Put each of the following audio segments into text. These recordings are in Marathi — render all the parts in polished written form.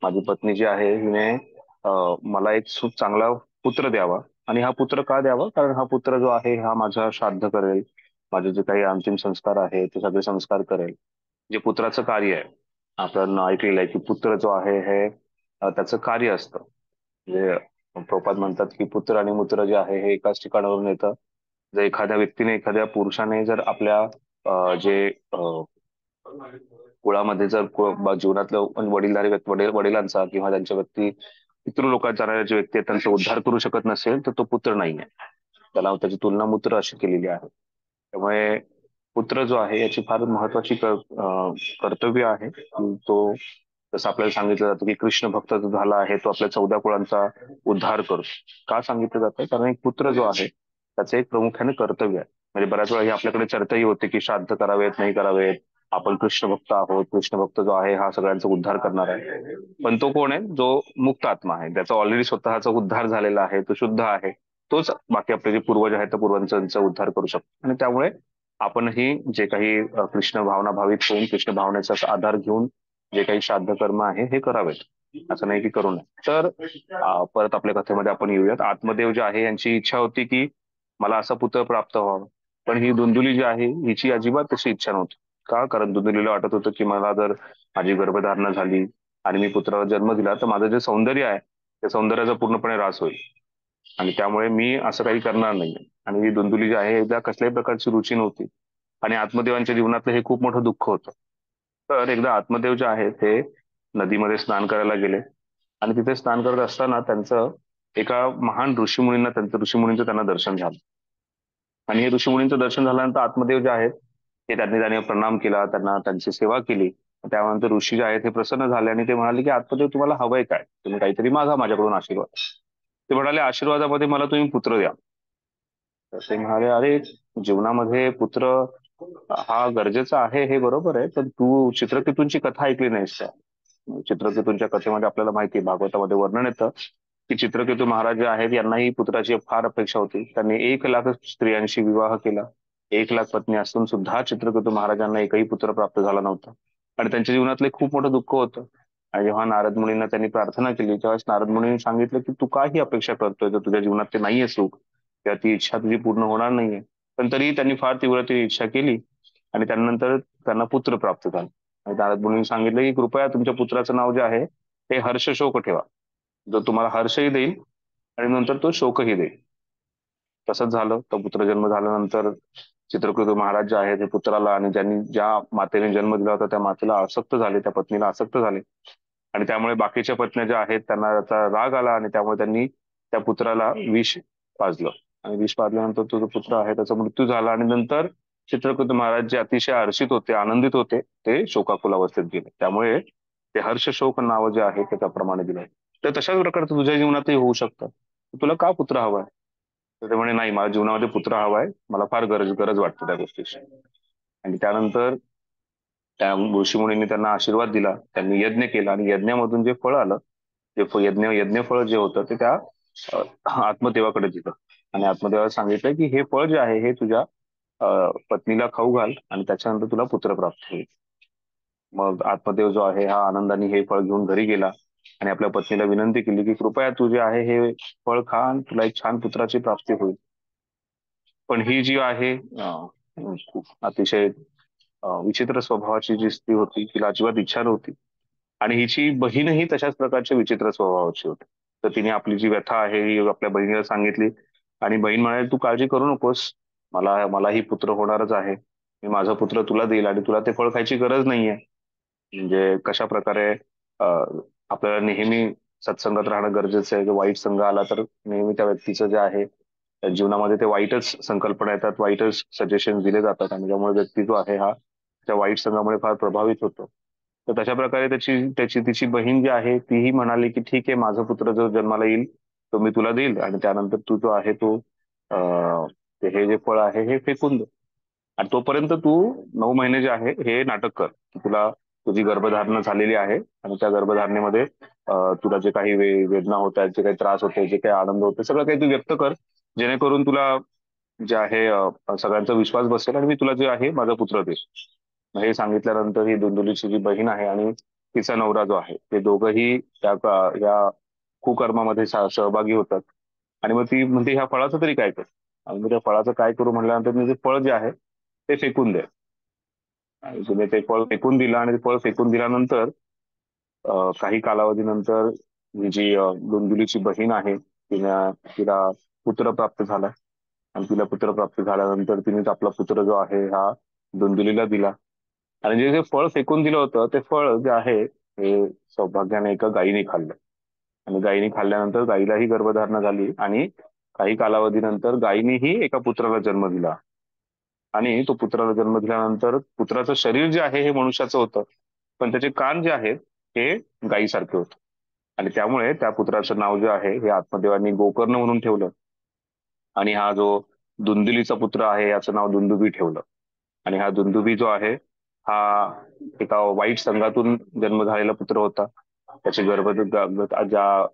माझी पत्नी जी आहे हिने मला एक खूप चांगला पुत्र द्यावा. आणि हा पुत्र का द्यावा? कारण हा पुत्र जो आहे हा माझा श्राद्ध करेल, माझे जे काही अंतिम संस्कार आहे ते सगळे संस्कार करेल. जे पुत्राचं कार्य आहे, आपण ऐकलेलं आहे की पुत्र जो आहे हे त्याचं कार्य असतं. म्हणजे प्रभुपाद म्हणतात की पुत्र आणि मूत्र जे आहे हे एकाच ठिकाणावरून येतं. जर एखाद्या व्यक्तीने, एखाद्या पुरुषाने जर आपल्या जे कुळामध्ये जर जीवनातलं वडीलधारी वडिलांचा किंवा त्यांच्या पितृलोकात जाणाऱ्या जे व्यक्ती आहेत त्यांचा उद्धार करू शकत नसेल तर तो पुत्र नाहीये. त्याला त्याची तुलना मूत्र अशी केलेली आहे. त्यामुळे पुत्र जो आहे याची फार महत्वाची कर्तव्य आहे की तो, जसं आपल्याला सांगितलं जातं की कृष्ण भक्त जो झाला आहे तो आपल्या 14 कुळांचा उद्धार करतो. का सांगितलं जातं? कारण एक पुत्र जो आहे त्याचं एक प्रामुख्याने कर्तव्य आहे. म्हणजे बऱ्याच वेळा ही आपल्याकडे चर्चाही होते की श्राद्ध करावेत नाही करावेत. आपण कृष्ण भक्त आहोत, कृष्ण भक्त जो आहे हा सगळ्यांचा उद्धार करणार आहे. पण तो कोण आहे? जो मुक्त आत्मा आहे, त्याचा ऑलरेडी स्वतःचा उद्धार झालेला आहे, तो शुद्ध आहे. तोच बाकी आपले जे पूर्वज आहेत त्या पूर्वजांचा उद्धार करू शकतो. आणि त्यामुळे आपणही जे काही कृष्ण भावना भावित होऊन कृष्ण भावनेचा आधार घेऊन जे काही श्राद्ध कर्म आहे हे करावेत. असं नाही की करू नये. तर परत आपल्या कथेमध्ये आपण येऊयात. आत्मदेव जे आहे यांची इच्छा होती की मला असा पुत्र प्राप्त व्हावा. पण ही धुंदुली जी आहे हिची अजिबात तशी इच्छा नव्हती. का? कारण धुंदुलीला वाटत होतं की मला जर माझी गर्भधारणा झाली आणि मी पुत्राला जन्म दिला तर माझं जे सौंदर्य आहे त्या सौंदर्याचा पूर्णपणे ह्रास होईल. आणि त्यामुळे मी असं काही करणार नाही. आणि ही धुंदुली जी आहे हिला कसल्याही प्रकारची रुची नव्हती. आणि आत्मदेवांच्या जीवनातलं हे खूप मोठं दुःख होतं. तर एकदा आत्मदेव जे आहे ते नदीमध्ये स्नान करायला गेले. आणि तिथे स्नान करत असताना त्यांचं एका महान ऋषीमुनींना त्यांचं ऋषीमुनींचं त्यांना दर्शन झालं. आणि हे ऋषीमुनींचं दर्शन झाल्यानंतर आत्मदेव जे आहेत ते त्यांनी प्रणाम केला, त्यांना त्यांची सेवा केली. त्यानंतर ऋषी जे आहेत हे प्रसन्न झाले आणि ते म्हणाले की आत्मदेव तुम्हाला हवंय काय? तुम्ही काहीतरी मागा माझ्याकडून आशीर्वाद. ते म्हणाले आशीर्वादामध्ये मला तुम्ही पुत्र द्या. तर ते म्हणाले अरे, जीवनामध्ये पुत्र हा गरजेचा आहे हे बरोबर आहे, पण तू चित्रकेतूंची कथा ऐकली नाहीस का? चित्रकेतूंच्या कथेमध्ये आपल्याला माहिती आहे, भागवतामध्ये वर्णन येतं की चित्रकेतू महाराज जे आहेत यांनाही पुत्राची फार अपेक्षा होती. त्यांनी 1,00,000 स्त्रियांशी विवाह केला. 1,00,000 पत्नी असून सुद्धा चित्रकेतू महाराजांना एकही पुत्र प्राप्त झाला नव्हता. आणि त्यांच्या जीवनातलं खूप मोठं दुःख होतं. आणि जेव्हा नारद मुनींना त्यांनी प्रार्थना केली तेव्हा नारद मुनींनी सांगितलं की तू का ही अपेक्षा करतोय जर तुझ्या जीवनात ते नाहीये सुख किंवा ती इच्छा तुझी पूर्ण होणार नाहीये. पण तरी त्यांनी फार तीव्र इच्छा केली. आणि त्यानंतर त्यांना पुत्र प्राप्त झाला. आणि नारद मुनींनी सांगितलं की कृपया तुमच्या पुत्राचं नाव जे आहे ते हर्षशोक ठेवा, जो तुम्हाला हर्षही देईल आणि नंतर तो शोकही देईल. तसंच झालं. तो पुत्र जन्म झाल्यानंतर चित्रकेतू महाराज जे आहेत ते पुत्राला, आणि ज्यांनी ज्या मातेने जन्म दिला होता त्या मातेला आसक्त झाले, त्या पत्नीला आसक्त झाले. आणि त्यामुळे बाकीच्या पत्न्या ज्या आहेत त्यांना त्याचा राग आला आणि त्यामुळे त्यांनी त्या पुत्राला विष पाजलं. आणि विष पाजल्यानंतर तो जो पुत्र आहे त्याचा मृत्यू झाला. आणि नंतर चित्रकेतू महाराज जे अतिशय हर्षित होते, आनंदित होते, ते शोकाकुल अवस्थेत गेले. त्यामुळे ते हर्ष शोक नाव जे आहे ते त्याप्रमाणे दिलंय. तर तशाच प्रकारचं तुझ्या जीवनातही होऊ शकतं. तुला का पुत्र हवाय? तर ते म्हणे नाही, मला जीवनामध्ये पुत्र हवाय, मला फार गरज गरज वाटते त्या गोष्टीची. आणि त्यानंतर त्या ऋषीमुनींनी त्यांना आशीर्वाद दिला, त्यांनी यज्ञ केला आणि यज्ञामधून जे फळ आलं, ते यज्ञफळ जे होतं ते त्या अ, आत्मदेवाकडे दिलं. आणि आत्मदेवाला सांगितलं की हे फळ जे आहे हे तुझ्या पत्नीला खाऊ घाल आणि त्याच्यानंतर तुला पुत्र प्राप्त होईल. मग आत्मदेव जो आहे हा आनंदाने हे फळ घेऊन घरी गेला आणि आपल्या पत्नीला विनंती केली की कृपया तू जे आहे हे फळ खा आणि तुला एक छान पुत्राची प्राप्ती होईल. पण ही जी आहे खूप अतिशय विचित्र स्वभावाची जी स्त्री होती, तिला अजिबात इच्छा नव्हती. आणि हिची बहीणही तशाच प्रकारच्या विचित्र स्वभावाची होती. तर तिने आपली जी व्यथा आहे ही आपल्या बहिणीला सांगितली. आणि बहीण म्हणाली तू काळजी करू नकोस, मलाही पुत्र होणारच आहे. मी माझा पुत्र तुला देईल आणि तुला ते फळ खायची गरज नाहीये. म्हणजे कशा प्रकारे आपल्याला नेहमी सत्संगात राहणं गरजेचं आहे. जो वाईट संघ आला तर नेहमी त्या व्यक्तीचं जे आहे त्या जीवनामध्ये ते वाईटच संकल्पना येतात, वाईटच सजेशन दिले जातात. आणि त्यामुळे व्यक्ती जो आहे हा त्या वाईट संघामुळे फार प्रभावित होतो. तर तशा प्रकारे तिची बहीण जी आहे तीही म्हणाली की ठीक आहे, माझा पुत्र जो जन्माला येईल तो मी तुला देईल आणि त्यानंतर तू जो आहे तो हे जे फळ आहे हे फेकून दे. आणि तोपर्यंत तू 9 महिने जे आहे हे नाटक कर की तुला तुझी गर्भधारणा झालेली आहे आणि त्या गर्भधारणेमध्ये तुला जे काही वेदना होत आहेत, जे काही त्रास होते, जे काही आनंद होते, सगळं काही तू व्यक्त कर. जेणेकरून तुला जे आहे सगळ्यांचा विश्वास बसेल आणि मी तुला जे आहे माझा पुत्र देईल. मग हे सांगितल्यानंतर ही धुंदुलीची जी बहीण आहे आणि तिचा नवरा जो आहे, ते दोघंही या कुकर्मामध्ये सहभागी होतात. आणि मग ती म्हणते ह्या फळाचं तरी काय कर. आणि मग त्या फळाचं काय करू म्हटल्यानंतर मी ते फळ जे आहे ते फेकून दे. आणि तुम्ही ते फळ फेकून दिलं आणि ते फळ फेकून दिल्यानंतर काही कालावधीनंतर ही जी डुलडुलीची बहीण आहे, तिला पुत्र प्राप्त झाला. आणि तिला पुत्र प्राप्त झाल्यानंतर तिने आपला पुत्र जो आहे हा धुंदुलीला दिला. आणि जे जे फळ फेकून दिलं होतं ते फळ जे आहे हे सौभाग्याने एका गायीने खाल्लं. आणि गायीने खाल्ल्यानंतर गायीलाही गर्भधारणा झाली आणि काही कालावधीनंतर गायीनेही एका पुत्राला जन्म दिला. आणि तो पुत्राला जन्म दिल्यानंतर पुत्राचं शरीर जे आहे हे मनुष्याचं होतं, पण त्याचे कान जे आहेत हे गायीसारखे होते. आणि त्यामुळे त्या पुत्राचं नाव जे आहे हे आत्मदेवांनी गोकर्ण म्हणून ठेवलं. आणि हा जो दुंदुलीचा पुत्र आहे याचं नाव दुंदुबी ठेवलं. आणि हा दुंदुबी जो आहे हा एका वाईट संघातून जन्म झालेला पुत्र होता. त्याचे ज्या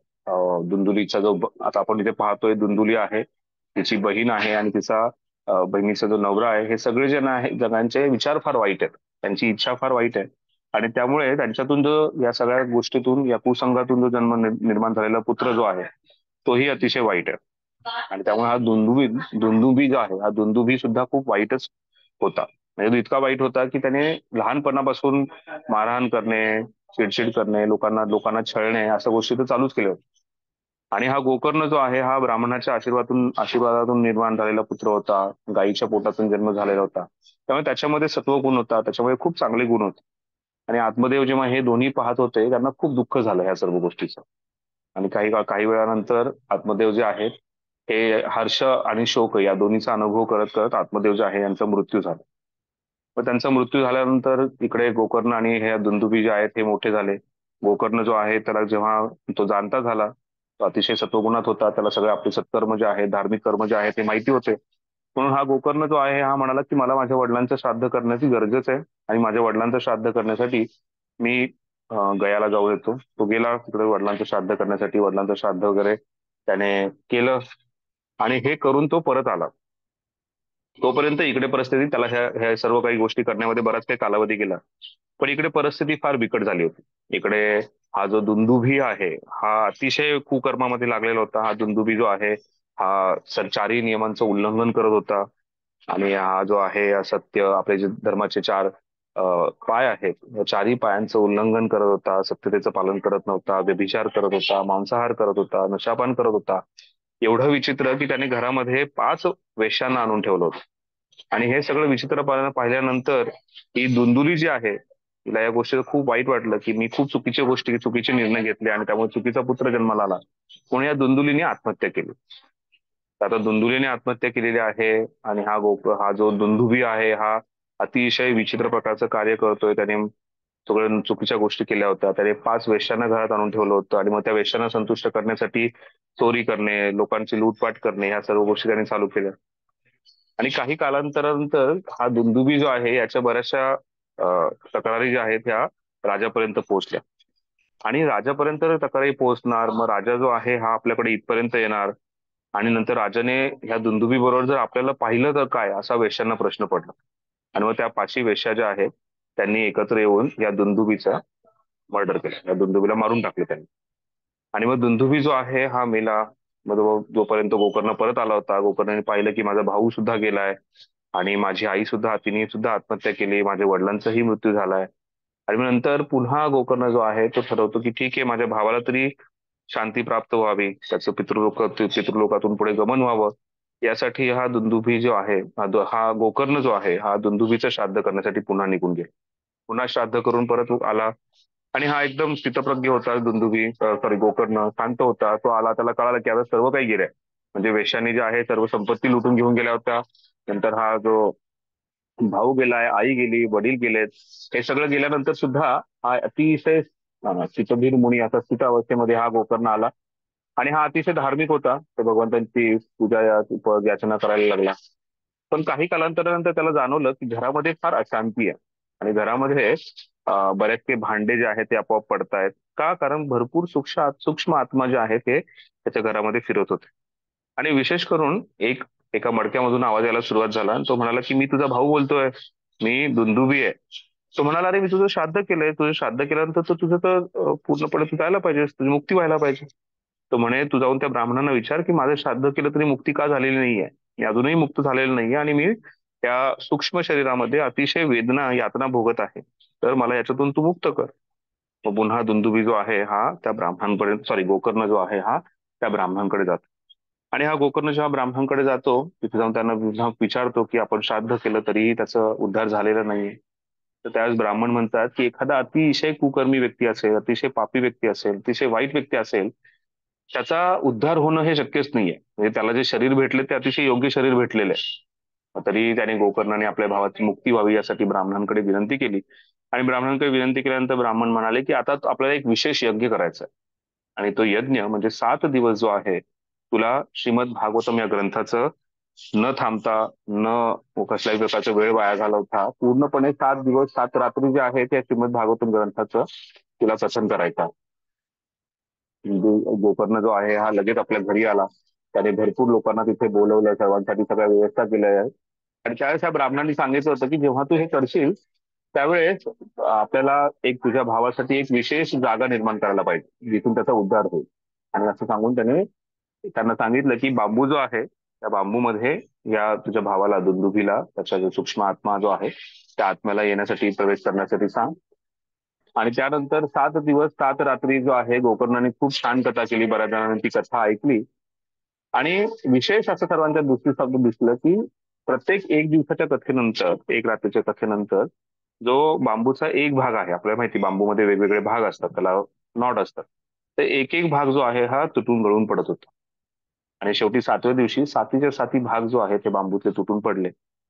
दुंदुलीचा आता आपण इथे पाहतोय दुंदुली आहे, तिची बहीण आहे आणि तिचा बहिणीचा जो नवरा आहे, हे सगळे जण आहे जणांचे विचार फार वाईट आहेत. त्यांची इच्छा फार वाईट आहे. आणि त्यामुळे त्यांच्यातून जो या सगळ्या गोष्टीतून या कुसंगातून जो जन्म निर्माण झालेला पुत्र जो आहे तोही अतिशय वाईट आहे. आणि त्यामुळे हा दुंदुबी जो आहे हा दुंदुबी सुद्धा खूप वाईटच होता. म्हणजे तो इतका वाईट होता की त्याने लहानपणापासून मारहाण करणे, चिडचिड करणे, लोकांना लोकांना छळणे अशा गोष्टी तर चालूच केल्या होत्या. आणि हा गोकर्ण जो आहे हा ब्राह्मणाच्या आशीर्वादातून निर्माण झालेला पुत्र होता. गायीच्या पोटातून जन्म झालेला होता. त्यामुळे त्याच्यामध्ये सत्वगुण होता, त्याच्यामध्ये खूप चांगले गुण होते. आणि आत्मदेव जेव्हा हे दोन्ही पाहत होते त्यांना खूप दुःख झालं ह्या सर्व गोष्टीचं. आणि काही वेळानंतर आत्मदेव जे आहेत हे हर्ष आणि शोक या दोन्हीचा अनुभव करत करत आत्मदेव जे आहे यांचा मृत्यू झाला. मग त्यांचा मृत्यू झाल्यानंतर इकडे गोकर्ण आणि हे दुंदुबी जे आहेत हे मोठे झाले. गोकर्ण जो आहे त्याला जेव्हा तो जाणता झाला, तो अतिशय सत्वगुणात होता. त्याला सगळे आपले सत्कर्म जे आहे, धार्मिक कर्म जे आहे ते माहिती होते. म्हणून हा गोकर्ण जो आहे हा म्हणाला की मला माझ्या वडिलांचं श्राद्ध करण्याची गरजच आहे. आणि माझ्या वडिलांचं श्राद्ध करण्यासाठी मी गयाला जाऊन येतो. तो गेला तिकडे वडिलांचं श्राद्ध करण्यासाठी. वडिलांचं श्राद्ध वगैरे त्याने केलं आणि हे करून तो परत आला. तोपर्यंत इकडे परिस्थिती त्याला ह्या सर्व काही गोष्टी करण्यामध्ये बराच काही कालावधी गेला. पण इकडे परिस्थिती फार बिकट झाली होती. इकडे हा जो दुंदुभी आहे हा अतिशय कुकर्मामध्ये लागलेला होता. हा दुंदुभी जो आहे हा चारही नियमांचं उल्लंघन करत होता. आणि हा जो आहे सत्य आपले जे धर्माचे चार पाय आहेत या चारही पायांचं उल्लंघन करत होता. सत्यतेचं पालन करत नव्हता, व्यभिचार करत होता, मांसाहार करत होता, नशापान करत होता. एवढं विचित्र की त्याने घरामध्ये 5 वेश्यांना आणून ठेवलं होतं. आणि हे सगळं विचित्र पाहिल्यानंतर ही दुंदुली जी आहे तिला या गोष्टीचं खूप वाईट वाटलं की मी खूप चुकीचे निर्णय घेतले आणि त्यामुळे चुकीचा पुत्र जन्माला आला. म्हणून या दुंदुलीने आत्महत्या केली. आता दुंदुलीने आत्महत्या केलेली आहे. आणि हा जो दुंदुभी आहे हा अतिशय विचित्र प्रकारचं कार्य करतोय. त्याने सगळ्या चुकीच्या गोष्टी केल्या होत्या. त्याने 5 वेश्यांना घरात आणून ठेवलं होतं आणि मग त्या वेश्यांना संतुष्ट करण्यासाठी चोरी करणे, लोकांची लूटपाट करणे ह्या सर्व गोष्टी त्यांनी चालू केल्या. आणि काही कालांतरानंतर हा दुंदुभी जो आहे याच्या बऱ्याचशा तक्रारी ज्या आहेत ह्या राजापर्यंत पोहोचल्या. आणि राजापर्यंत तक्रारी पोहोचणार, मग राजा जो आहे हा आपल्याकडे इथपर्यंत येणार. आणि नंतर राजाने ह्या दुंदुभी बरोबर जर आपल्याला पाहिलं तर काय असा वेश्यांना प्रश्न पडला. आणि मग त्या 5ही वेश्या ज्या आहेत त्यांनी एकत्र येऊन या दुंदुभीचा मर्डर केलं. या दुंदुभीला मारून टाकले त्यांनी. आणि मग दुंदुभी जो आहे हा मेला. मग जोपर्यंत गोकर्ण परत आला होता, गोकर्णाने पाहिलं की माझा भाऊ सुद्धा गेलाय आणि माझी आई सुद्धा तिने सुद्धा आत्महत्या केली, माझ्या वडिलांचाही मृत्यू झालाय. आणि मग नंतर पुन्हा गोकर्ण जो आहे तो ठरवतो की ठीक आहे माझ्या भावाला तरी शांती प्राप्त व्हावी, त्याचं पितृलोकातून पुढे गमन व्हावं. यासाठी हा दुंदुभी जो आहे हा गोकर्ण जो आहे हा दुंदुभीचं श्राद्ध करण्यासाठी पुन्हा निघून गेला. पुन्हा श्राद्ध करून परत आला. आणि हा एकदम स्थितप्रज्ञ होता दुंदुभी, सॉरी गोकर्ण शांत होता. तो आला, त्याला कळालं की आता सर्व काही गेलंय. म्हणजे वेश्याने जे आहे सर्व संपत्ती लुटून घेऊन गेल्या होत्या. नंतर हा जो भाऊ गेलाय, आई गेली, वडील गेलेत, हे सगळं गेल्यानंतर सुद्धा हा अतिशय स्थितधीर मुनी असा स्थित अवस्थेमध्ये हा गोकर्ण आला. आणि हा अतिशय धार्मिक होता. तो भगवंतांची पूजा याचना करायला लागला. पण काही कालांतरानंतर त्याला जाणवलं की घरामध्ये फार अशांती आहे. आणि घरामध्ये बरेचसे भांडे जे आहेत ते आपोआप पडतायत. का? कारण भरपूर सूक्ष्म आत्मा जे आहेत ते त्याच्या घरामध्ये फिरत होते. आणि विशेष करून एका मडक्यामधून आवाज यायला सुरुवात झाला आणि तो म्हणाला की मी तुझा भाऊ बोलतोय, मी दुंदुभी आहे. तो म्हणाला, अरे मी तुझं श्राद्ध केलंय, तुझं श्राद्ध केल्यानंतर तर तुझं तर पूर्णपणे तू जायला पाहिजे, तुझी मुक्ती व्हायला पाहिजे. तो म्हणे, तू जाऊन त्या ब्राह्मणांना विचार की माझं श्राद्ध केलं तरी मुक्ती का झालेली नाहीये, मी अजूनही मुक्त झालेलं नाहीये आणि मी त्या सूक्ष्म शरीरामध्ये अतिशय वेदना यातना भोगत आहे, तर मला याच्यातून तू मुक्त कर. मग पुन्हा दुंदुभी जो आहे हा त्या ब्राह्मणांकडे, सॉरी, गोकर्ण जो आहे हा त्या ब्राह्मणांकडे जातो. आणि हा गोकर्ण जेव्हा ब्राह्मणांकडे जातो, तिथे जाऊन त्यांना पुन्हा विचारतो की आपण श्राद्ध केलं तरीही त्याचा उद्धार झालेला नाहीये. तर त्यावेळेस ब्राह्मण म्हणतात की एखादा अतिशय कुकर्मी व्यक्ती असेल, अतिशय पापी व्यक्ती असेल, अतिशय वाईट व्यक्ती असेल, त्याचा उद्धार होणं हे शक्यच नाहीये. म्हणजे त्याला जे शरीर भेटले ते अतिशय योग्य शरीर भेटलेलं आहे. तरी त्याने गोकर्णाने आपल्या भावाची मुक्ती व्हावी यासाठी ब्राह्मणांकडे विनंती केली. आणि ब्राह्मणांकडे विनंती केल्यानंतर ब्राह्मण म्हणाले की आता आपल्याला एक विशेष यज्ञ करायचा आहे. आणि तो यज्ञ म्हणजे 7 दिवस जो आहे, तुला श्रीमद भागवतम या ग्रंथाचं न थांबता, न कसल्याही प्रकारचा वेळ वाया घालवता पूर्णपणे 7 दिवस 7 रात्री जे आहे त्या श्रीमद भागवतम ग्रंथाचं तुला कथन करायचं आहे. गोकर्ण जो आहे हा लगेच आपल्या घरी आला. त्याने भरपूर लोकांना तिथे बोलवलंय, सर्वांसाठी सगळ्या व्यवस्था केल्या आहे. आणि त्यावेळेस त्या ब्राह्मणांनी सांगितलं होतं की जेव्हा तू हे करशील त्यावेळेस आपल्याला एक तुझ्या भावासाठी एक विशेष जागा निर्माण करायला पाहिजे जिथून त्याचा उद्धार होईल. आणि असं सांगून त्याने त्यांना सांगितलं की बांबू जो आहे त्या बांबूमध्ये या तुझ्या भावाला, दुंदुभीला, त्याचा जो सूक्ष्म आत्मा जो आहे त्या आत्म्याला येण्यासाठी, प्रवेश करण्यासाठी सांग. आणि त्यानंतर 7 दिवस 7 रात्री जो आहे गोकर्णाने खूप छान कथा केली, बऱ्याच जणांनी ती कथा ऐकली. आणि विशेष असं सर्वांच्या दृष्टीस दिसलं की प्रत्येक एक दिवसाच्या कथेनंतर, एक रात्रीच्या कथेनंतर, जो बांबूचा एक भाग आहे, आपल्याला माहिती बांबूमध्ये वेगवेगळे भाग असतात, त्याला नॉट असतात, तर एक एक भाग जो आहे हा तुटून गळून पडत होता. आणि शेवटी 7व्या दिवशी सातीच्या साती भाग जो आहे ते बांबूचे तुटून पडले.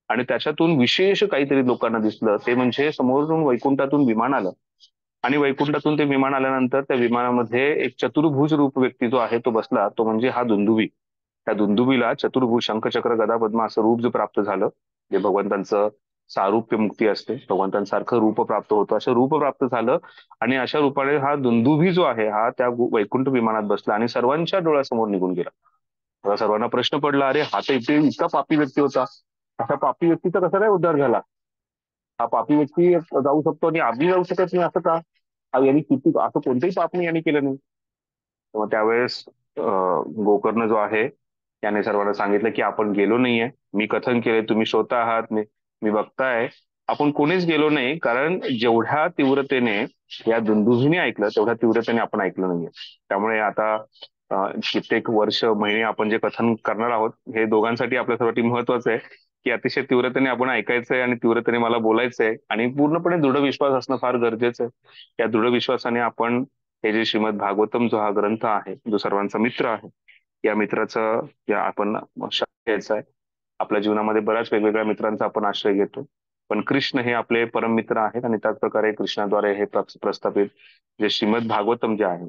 आणि त्याच्यातून विशेष काहीतरी लोकांना दिसलं, ते म्हणजे समोरून वैकुंठातून विमान आलं. आणि वैकुंठातून ते विमान आल्यानंतर त्या विमानामध्ये एक चतुर्भुज रूप व्यक्ती जो आहे तो बसला, तो म्हणजे हा दुंदुभी. त्या दुंदुभीला चतुर्भुज शंखचक्र गदा पद्म असं रूप जे प्राप्त झालं, जे भगवंतांचं सारूप्य मुक्ती असते, भगवंतांसारखं रूप प्राप्त होतं, असं रूप प्राप्त झालं. आणि अशा रूपाने हा दुंदुभी जो आहे हा त्या वैकुंठ विमानात बसला आणि सर्वांच्या डोळ्यासमोर निघून गेला. मला सर्वांना प्रश्न पडला, अरे हा तर इतका पापी व्यक्ती होता, अशा पापी व्यक्तीचा कसा काय उद्धार झाला? हा पापी व्यक्ती जाऊ शकतो आणि आम्ही जाऊ शकत नाही असं का? यांनी किती असं कोणतंही पाप नाही यांनी केलं नाही. मग त्यावेळेस गोकर्ण जो आहे त्याने सर्वांना सांगितलं की आपण गेलो नाहीये, मी कथन केले, तुम्ही श्रोता आहात, मी बघताय, आपण कोणीच गेलो नाही. कारण जेवढ्या तीव्रतेने या दुंदुभीने ऐकलं तेवढ्या तीव्रतेने आपण ऐकलं नाहीये. त्यामुळे आता कित्येक वर्ष, महिने आपण जे कथन करणार आहोत हे दोघांसाठी आपल्यासाठी महत्वाचं आहे की अतिशय तीव्रतेने आपण ऐकायचंय आणि तीव्रतेने मला बोलायचंय आणि पूर्णपणे दृढ विश्वास असणं फार गरजेचं आहे. या दृढ विश्वासाने आपण हे जे श्रीमद भागवतम जो हा ग्रंथ आहे, जो सर्वांचा मित्र आहे, या मित्राचं या आपण आश्रय घ्यायचा आहे. आपल्या जीवनामध्ये बऱ्याच वेगवेगळ्या मित्रांचा आपण आश्रय घेतो, पण कृष्ण हे आपले परम मित्र आहेत. आणि त्याच प्रकारे कृष्णाद्वारे हे प्रस्थापित जे श्रीमद भागवतम जे आहे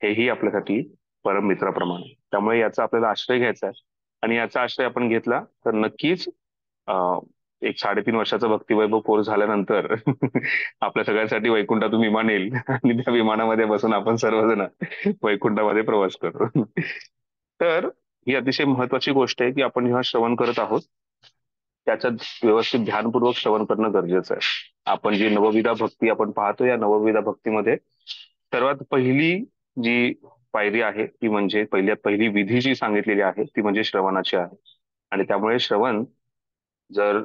हेही आपल्यासाठी परम मित्राप्रमाणे. त्यामुळे याचा आपल्याला आश्रय घ्यायचा आहे. आणि याचा आश्रय आपण घेतला तर नक्कीच एक 3.5 वर्षाचा भक्तिवैभव कोर्स झाल्यानंतर आपल्या सगळ्यांसाठी वैकुंठातून विमान येईल आणि त्या विमानामध्ये बसून आपण सर्वजण वैकुंठामध्ये प्रवास करू. तर ही अतिशय महत्वाची गोष्ट आहे की आपण जेव्हा श्रवण करत आहोत त्याच्यात व्यवस्थित ध्यानपूर्वक श्रवण करणं गरजेचं आहे. आपण जी नवविधा भक्ती आपण पाहतो, या नवविधा भक्तीमध्ये सर्वात पहिली जी पायरी आहे ती म्हणजे पहिली विधी जी सांगितलेली आहे ती म्हणजे श्रवणाची आहे. आणि त्यामुळे श्रवण जर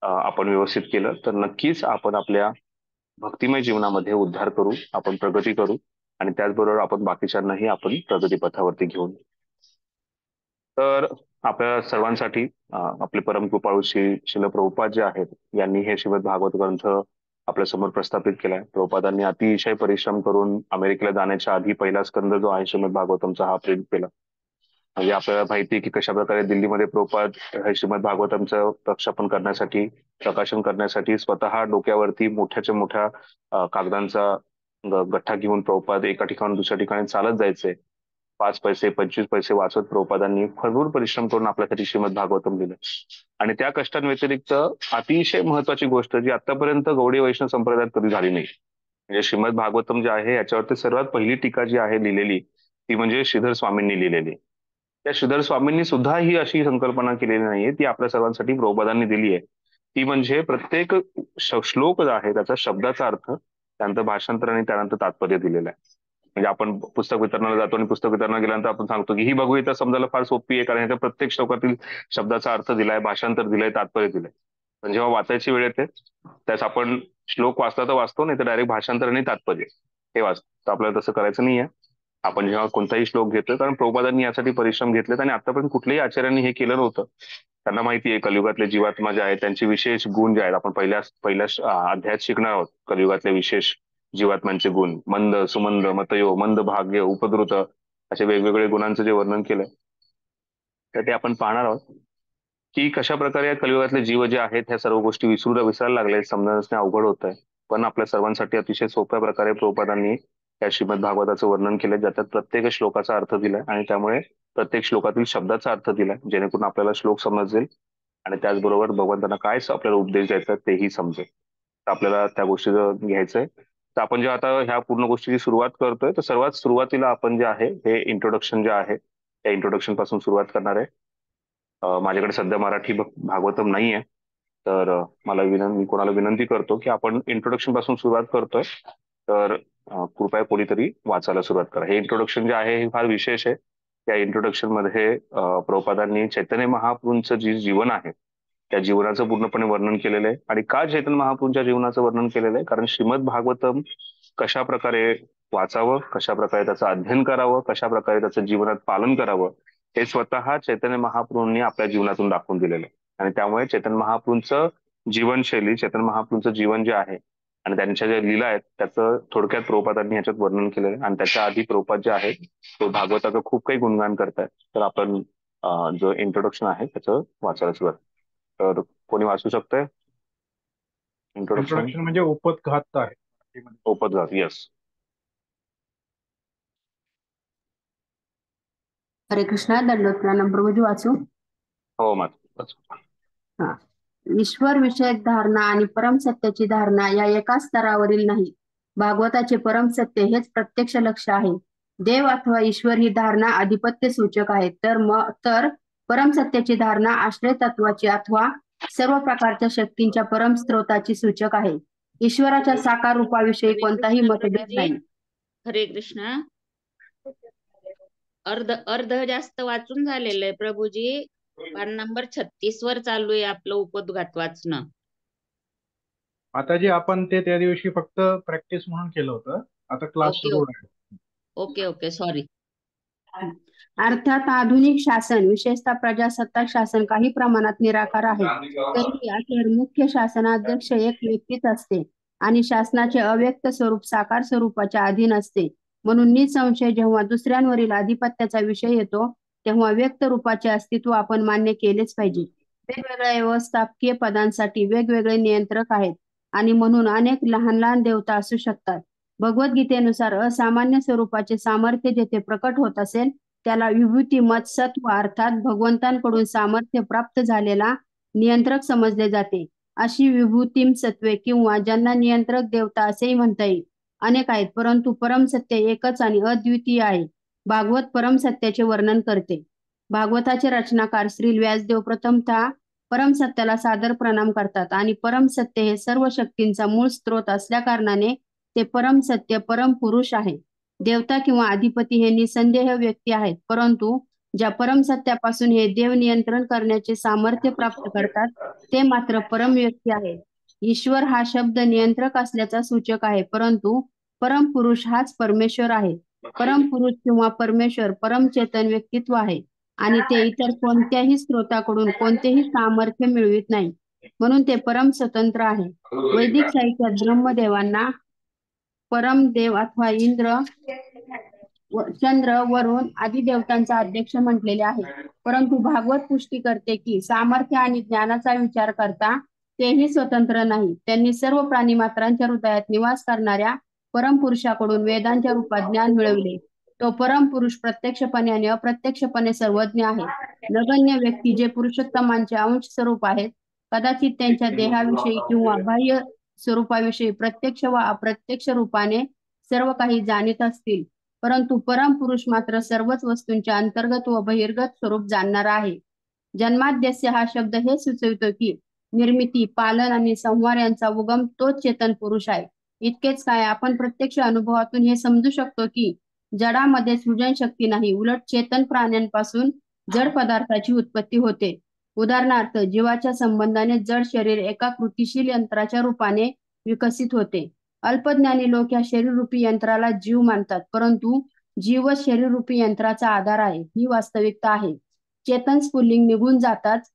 आपण व्यवस्थित केलं तर नक्कीच आपण आपल्या भक्तिमय जीवनामध्ये उद्धार करू, आपण प्रगती करू. आणि त्याचबरोबर आपण बाकीच्यांनाही आपण प्रगतीपथावरती घेऊन. तर आपल्या सर्वांसाठी आपले परम कृपाळू शिल प्रभुपाद जे आहेत यांनी हे श्रीमद भागवत ग्रंथ आपल्या समोर प्रस्थापित केलाय. प्रभुपादांनी अतिशय परिश्रम करून अमेरिकेला जाण्याच्या आधी पहिला स्कंद जो आहे श्रीमद भागवतमचा हा प्रिंट केला. म्हणजे आपल्याला माहिती आहे की कशा प्रकारे दिल्लीमध्ये प्रभुपाद हे श्रीमद भागवतमचं प्रकाशन करण्यासाठी स्वतः डोक्यावरती मोठ्याच्या मोठ्या कागदांचा गठ्ठा घेऊन प्रभुपाद एका ठिकाणून दुसऱ्या ठिकाणी चालत जायचे. 5 पैसे 25 पैसे वाचवत प्रभुपादांनी भरपूर परिश्रम करून आपल्यासाठी श्रीमद भागवतम लिहिलं. आणि त्या कष्टांव्यतिरिक्त अतिशय महत्वाची गोष्ट जी आतापर्यंत गौडी वैष्णव संप्रदायात कधी झाली नाही, म्हणजे श्रीमद भागवतम जे आहे याच्यावरती सर्वात पहिली टीका जी आहे लिहिलेली ती म्हणजे श्रीधर स्वामींनी लिहिलेली. त्या श्रीधर स्वामींनी सुद्धा ही अशी संकल्पना केलेली नाहीये, ती आपल्या सर्वांसाठी प्रभुपादांनी दिली आहे. ती म्हणजे प्रत्येक श्लोक जो आहे त्याचा शब्दाचा अर्थ, त्यानंतर भाषांतर आणि त्यानंतर तात्पर्य दिलेलं आहे. म्हणजे आपण पुस्तक वितरणाला जातो आणि पुस्तक वितरणाला गेल्यानंतर आपण सांगतो की ही भगवद्गीता समजायला फार सोपी आहे, कारण ह्याच्या प्रत्येक श्लोकातील शब्दाचा अर्थ दिलाय, भाषांतर दिलंय, तात्पर्य दिलंय. पण जेव्हा वाचायची वेळ येते त्यास आपण श्लोक वाचता तर वाचतो, नाही तर डायरेक्ट भाषांतर आणि तात्पर्य हे वाचतो. तर आपल्याला तसं करायचं नाहीये. आपण जेव्हा कोणताही श्लोक घेतोय, कारण प्रभुपादांनी यासाठी परिश्रम घेतलेत आणि आतापर्यंत कुठल्याही आचार्यांनी हे केलं नव्हतं. त्यांना माहिती आहे कलियुगातले जीवात्मा जे आहेत त्यांचे विशेष गुण जे आहेत, आपण पहिल्या अध्यायात शिकणार आहोत कलियुगातले विशेष जीवात्म्यांचे गुण. मंद, सुमंद, मतयो, मंद भाग्य, उपद्रुत, असे वेगवेगळे गुणांचं जे वर्णन केलंय तर ते आपण पाहणार आहोत की कशा प्रकारे या कलियुगातले जीव जे आहेत ह्या सर्व गोष्टी विसरायला लागले, समजण्यास अवघड होत आहे. पण आपल्या सर्वांसाठी अतिशय सोप्या प्रकारे प्रभुपादांनी या श्रीमद भागवताचं वर्णन केलंय, ज्याच्यात प्रत्येक श्लोकाचा अर्थ दिलाय आणि त्यामुळे प्रत्येक श्लोकातील शब्दाचा अर्थ दिलाय, जेणेकरून आपल्याला श्लोक समजेल आणि त्याचबरोबर भगवंतांना काय आपल्याला उपदेश द्यायचा तेही समजेल. तर आपल्याला त्या गोष्टीचं घ्यायचंय. तर आपण जेव्हा आता ह्या पूर्ण गोष्टीची सुरुवात करतोय, तर सर्वात सुरुवातीला आपण जे आहे हे इंट्रोडक्शन जे आहे त्या इंट्रोडक्शन पासून सुरुवात करणार आहे. माझ्याकडे सध्या मराठी भागवतम नाही आहे, तर मी कोणाला विनंती करतो की आपण इंट्रोडक्शन पासून सुरुवात करतोय, तर कृपया कोणीतरी वाचायला सुरुवात करा. हे इंट्रोडक्शन जे आहे हे फार विशेष आहे. त्या इंट्रोडक्शन मध्ये प्रभुपादांनी चैतन्य महाप्रभूंचं जे जीवन आहे त्या जीवनाचं पूर्णपणे वर्णन केलेलं आहे. आणि का चैतन्य महाप्रभूंच्या जीवनाचं वर्णन केलेलं आहे, कारण श्रीमद भागवतम कशा प्रकारे वाचावं, कशा प्रकारे त्याचं अध्ययन करावं, कशा प्रकारे त्याचं जीवनात पालन करावं, हे स्वतः चैतन्य महाप्रभूंनी आपल्या जीवनातून दाखवून दिलेलं आहे. आणि त्यामुळे चैतन्य महाप्रभूंचं जीवनशैली, चैतन्य महाप्रभूंचं जीवन जे आहे आणि त्यांच्या ज्या लीला आहेत त्याचं थोडक्यात प्रभुपादांनी ह्याच्यात वर्णन केलेलं आहे. आणि त्याच्या आधी प्रभुपाद जे आहे तो भागवताचं खूप काही गुणगान करतायत. तर आपण जो इंट्रोडक्शन आहे त्याचं वाचायला सुरुवात. तर कोणी वाचू शकतंय इंट्रोडक्शन? इंट्रोडक्शन म्हणजे उपोद्घात आहे मराठीमध्ये. उपद्घात, येस. हरे कृष्णा. दंडवत प्रणाम प्रभूजी. वाचू? हो मत. हा. ईश्वर विषयक धारणा आणि परम सत्याची धारणा या एकाच स्तरावरील नाही. भागवताचे परम सत्य हेच प्रत्यक्ष लक्ष्य आहे. देव अथवा ईश्वर ही धारणा अधिपत्य सूचक आहे, तर परम सत्याची धारणा आश्रय तत्वाची अथवा सर्व प्रकारच्या शक्तींच्या परम स्त्रोताची सूचक आहे. ईश्वराच्या साकार रूपाविषयी कोणताही मतभेद नाही. हरे कृष्णा. अर्ध जास्त वाचून झालेलं आहे प्रभूजी. पान नंबर 36 वर चालू आहे आपलं उपोद्घात वाचणं. आता जे आपण त्या दिवशी फक्त प्रॅक्टिस म्हणून केलं होतं, आता क्लास सुरू आहे. Okay okay, sorry. अर्थात आधुनिक शासन, विशेषतः प्रजासत्ताक शासन, काही प्रमाणात निराकार आहे. तरी अखेर मुख्य शासनाध्यक्ष एक व्यक्तीच असते आणि शासनाचे अव्यक्त स्वरूप साकार स्वरूपाच्या अधीन असते. म्हणून निसंशय जेव्हा दुसऱ्यांवरील अधिपत्याचा विषय येतो तेव्हा व्यक्त रूपाचे अस्तित्व आपण मान्य केलेच पाहिजे. वेगवेगळ्या व्यवस्थापकीय पदांसाठी वेगवेगळे नियंत्रक आहेत आणि म्हणून अनेक लहान लहान देवता असू शकतात. भगवद्गीतेनुसार असामान्य स्वरूपाचे सामर्थ्य जेथे प्रकट होत असेल त्याला विभूती मत सत्व अर्थात भगवंतांकडून सामर्थ्य प्राप्त झालेला नियंत्रक समजले जाते. अशी विभूतिम सत्वे किंवा ज्यांना नियंत्रक देवता असेही म्हणता येईल अनेक आहेत, परंतु परम सत्य एकच आणि अद्वितीय आहे. भागवत परम सत्याचे वर्णन करते. भागवताचे रचनाकार श्री व्यासदेव प्रथमतः परम सत्याला सादर प्रणाम करतात आणि परम सत्य हे सर्व शक्तींचा मूळ स्त्रोत असल्या कारणाने ते परम सत्य परम पुरुष आहे. देवता किंवा अधिपती हे निसंदेह व्यक्ती आहेत, परंतु ज्या परम सत्यापासून हे देव नियंत्रण करण्याचे सामर्थ्य प्राप्त करतात ते मात्र परम व्यक्ती आहेत. ईश्वर हा शब्द नियंत्रक असल्याचा सूचक आहे, परंतु परम पुरुष हाच परमेश्वर आहे. परम पुरुष किंवा परमेश्वर परम चेतन व्यक्तित्व आहे आणि ते इतर कोणत्याही स्त्रोताकडून कोणतेही सामर्थ्य मिळवित नाही, म्हणून ते परम स्वतंत्र आहे. वैदिक साहित्यात ब्रह्मदेवांना परम देव अथवा इंद्र चंद्र वरुण आदी देवतांचा अध्यक्ष म्हटलेले आहे. परंतु भागवत पुष्टी करते की सामर्थ्य आणि ज्ञानाचा विचार करता तेही स्वतंत्र नाही. त्यांनी सर्व प्राणी मात्रांच्या हृदयात निवास करणाऱ्या परम पुरुषाकडून वेदांच्या रूपात ज्ञान मिळवले. तो परम पुरुष प्रत्यक्षपणे आणि अप्रत्यक्षपणे सर्वज्ञ आहे. नगण्य व्यक्ती जे पुरुषोत्तमांचे अंश स्वरूप आहेत कदाचित त्यांच्या देहाविषयी किंवा बाह्य स्वरूपाविषयी प्रत्यक्ष व अप्रत्यक्ष रूपाने सर्व काही जाणीत असतील, परंतु परम पुरुष मात्र सर्वच वस्तूंच्या अंतर्गत व बहिर्गत स्वरूप जाणणारा आहे. जन्माद्यस्य हा शब्द हे सुचवितो की निर्मिती, पालन आणि संहार यांचा उगम तोच चेतन पुरुष आहे. इतकेच काय, आपण प्रत्यक्ष अनुभवातून हे समजू शकतो की जडामध्ये सृजनशक्ती नाही, उलट चेतन प्राण्यांपासून जड पदार्थाची उत्पत्ती होते. उदाहरणार्थ, जीवाच्या संबंधाने जड शरीर एका कृतिशील यंत्राच्या रूपाने विकसित होते. अल्पज्ञानी लोक या शरीररूपी यंत्राला जीव मानतात, परंतु जीवच शरीररूपी यंत्राचा आधार आहे, ही वास्तविकता आहे. चेतन स्फुल्लिंग निघून जाताच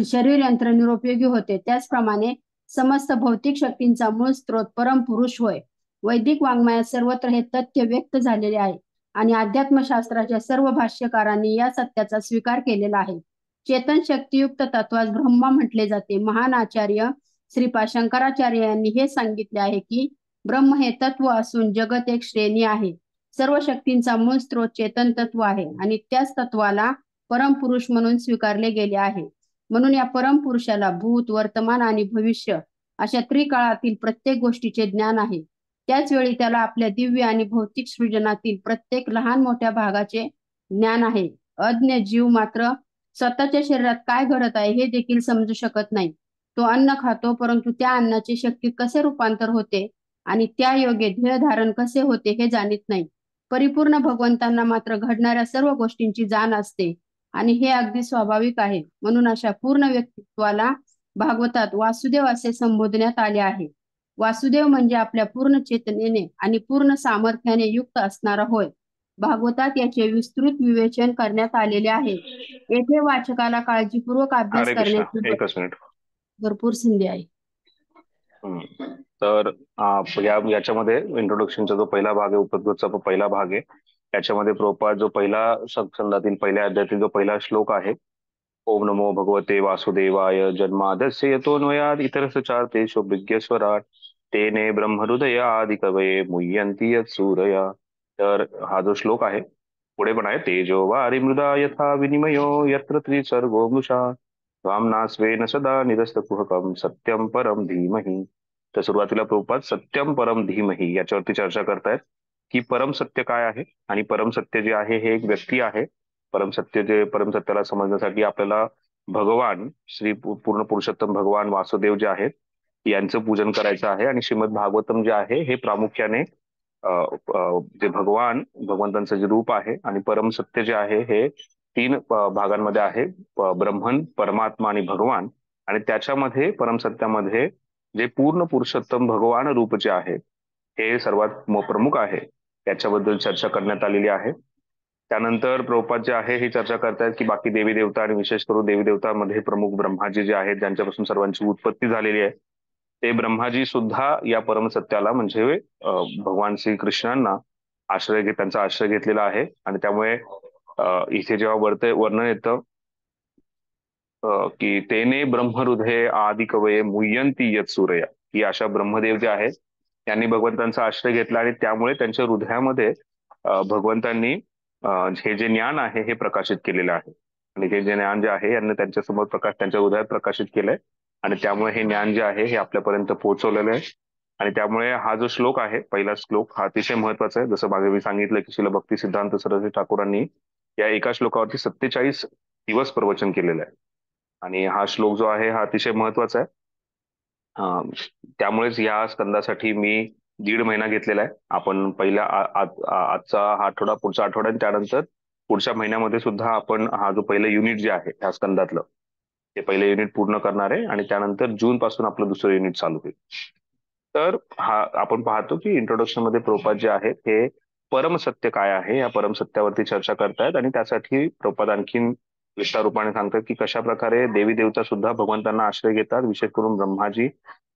शरीर यंत्र निरुपयोगी होते. त्याचप्रमाणे समस्त भौतिक शक्तींचा मूळ स्रोत परमपुरुष होय. वैदिक वाङ्मयात सर्वत्र हे तथ्य व्यक्त झालेले आहे आणि अध्यात्मशास्त्राच्या सर्व भाष्यकारांनी या सत्याचा स्वीकार केलेला आहे. चेतन शक्तियुक्त तत्वास ब्रह्मा म्हटले जाते. महान आचार्य श्रीपाद शंकराचार्य यांनी हे सांगितले आहे की ब्रह्म हे तत्व असून जगत एक श्रेणी आहे. सर्व शक्तींचा मूळ स्रोत चेतन तत्व आहे आणि त्याच तत्वाला परमपुरुष म्हणून स्वीकारले गेले आहे. म्हणून या परमपुरुषाला भूत, वर्तमान आणि भविष्य अशा त्रिकाळातील प्रत्येक गोष्टीचे ज्ञान आहे. त्याच वेळी त्याला आपल्या दिव्य आणि भौतिक सृजनातील प्रत्येक लहान मोठ्या भागाचे ज्ञान आहे. अज्ञ जीव मात्र स्वतःच्या शरीरात काय घडत आहे हे देखील समजू शकत नाही. तो अन्न खातो, परंतु त्या अन्नाचे शक्तीत कसे रूपांतर होते आणि त्या योगे ध्येय धारण कसे होते हे जाणीत नाही. परिपूर्ण भगवंतांना मात्र घडणाऱ्या सर्व गोष्टींची जाण असते आणि हे अगदी स्वाभाविक आहे. म्हणून अशा पूर्ण व्यक्तित्वाला भागवतात वासुदेव असे संबोधण्यात आले आहे. वासुदेव म्हणजे आपल्या पूर्ण चेतनेने आणि पूर्ण सामर्थ्याने युक्त असणारा होय. भागवतात याचे विस्तृत विवेचन करण्यात आलेले आहे. येथे वाचकाला काळजीपूर्वक अभ्यास हरे कृष्णा. करण्याची एकच मिनिट. भरपूर संधी आहे. तर याच्यामध्ये इंट्रोडक्शनचा जो पहिला भाग आहे, उपद्गतचा पहिला भाग आहे, याच्यामध्ये प्रभुपाद जो पहिला संघातील पहिल्या अध्यायातील जो पहिला श्लोक आहे, ओम नमो भगवते वासुदेवाय जन्मादस्य यतोन्वयाद इतरश्चार्तेषु विज्ञस्वराट तेने ब्रह्महृदय आदि कवये मुह्यन्ति यत् सूरया. तर हा जो श्लोक आहे पुढे पण आहे, तेजो वारी मृदा यथा विनिमयो यत्र त्रिसर्गो मृषा त्वां स्वेन सदा निरस्तकुहकं सत्यम परम धीमहि. तर सुरुवातीला प्रभुपाद सत्यम परम धीमहि याच्यावरती चर्चा करतायत की परम सत्य काय आहे. आणि परम सत्य जे आहे हे एक व्यक्ती आहे. परमसत्याला समजण्यासाठी आपल्याला भगवान पूर्ण पुरुषोत्तम भगवान वासुदेव जे आहेत यांचं पूजन करायचं आहे. आणि श्रीमद भागवतम जे आहे हे प्रामुख्याने जे भगवंतांचं जे रूप आहे आणि परमसत्य जे आहे हे तीन भागांमध्ये आहे, ब्रह्मन, परमात्मा आणि भगवान. आणि त्याच्यामध्ये परमसत्यामध्ये जे पूर्ण पुरुषोत्तम भगवान रूप जे आहे हे सर्वात प्रमुख आहे, त्याच्याबद्दल चर्चा करण्यात आलेली आहे. त्यानंतर प्रभुपाद जे आहे ही चर्चा करतायत की बाकी देवी देवता आणि विशेष करून देवी देवतांमध्ये प्रमुख ब्रह्माजी जे आहेत ज्यांच्यापासून सर्वांची उत्पत्ती झालेली आहे, ते ब्रह्माजी सुद्धा या परमसत्याला म्हणजे भगवान श्रीकृष्णांना त्यांचा आश्रय घेतलेला आहे. आणि त्यामुळे इथे जेव्हा वर्णन येतं की तेने ब्रह्महृदय आदि कवये मुह्यन्ति यत् सूरया, की अशा ब्रह्मदेव जे आहेत त्यांनी भगवंतांचा आश्रय घेतला आणि त्यामुळे त्यांच्या हृदयामध्ये भगवंतांनी हे जे ज्ञान आहे हे प्रकाशित केलेलं आहे. आणि हे जे ज्ञान जे आहे यांनी त्यांच्या समोर त्यांच्या हृदयात प्रकाशित केलंय आणि त्यामुळे हे ज्ञान जे आहे हे आपल्यापर्यंत पोहोचवलेलं आहे. आणि त्यामुळे हा जो श्लोक आहे, पहिला श्लोक, हा अतिशय महत्वाचा आहे. जसं मागे मी सांगितलं की श्रील भक्ती सिद्धांत सरस्वती ठाकूरांनी या एका श्लोकावरती 47 दिवस प्रवचन केलेलं आहे. आणि हा श्लोक जो आहे हा अतिशय महत्वाचा आहे. त्यामुळेच या स्कंदासाठी मी 1.5 महिना घेतलेला आहे. आपण पहिला आजचा हा आठवडा, पुढचा आठवडा आणि त्यानंतर पुढच्या महिन्यामध्ये सुद्धा आपण हा जो पहिलं युनिट जे आहे ह्या स्कंदातलं ते पहिलं युनिट पूर्ण करणार आहे. आणि त्यानंतर जून पासून आपलं दुसरं युनिट चालू होईल. तर हा आपण पाहतो की इंट्रोडक्शन मध्ये प्रभुपाद जे आहेत हे परमसत्य काय आहे या परमसत्यावरती चर्चा करतायत. आणि त्यासाठी प्रभुपाद आणखीन विस्तार रूपाने सांगतात की कशा प्रकारे देवी देवता सुद्धा भगवंतांना आश्रय घेतात. विशेष करून ब्रह्माजी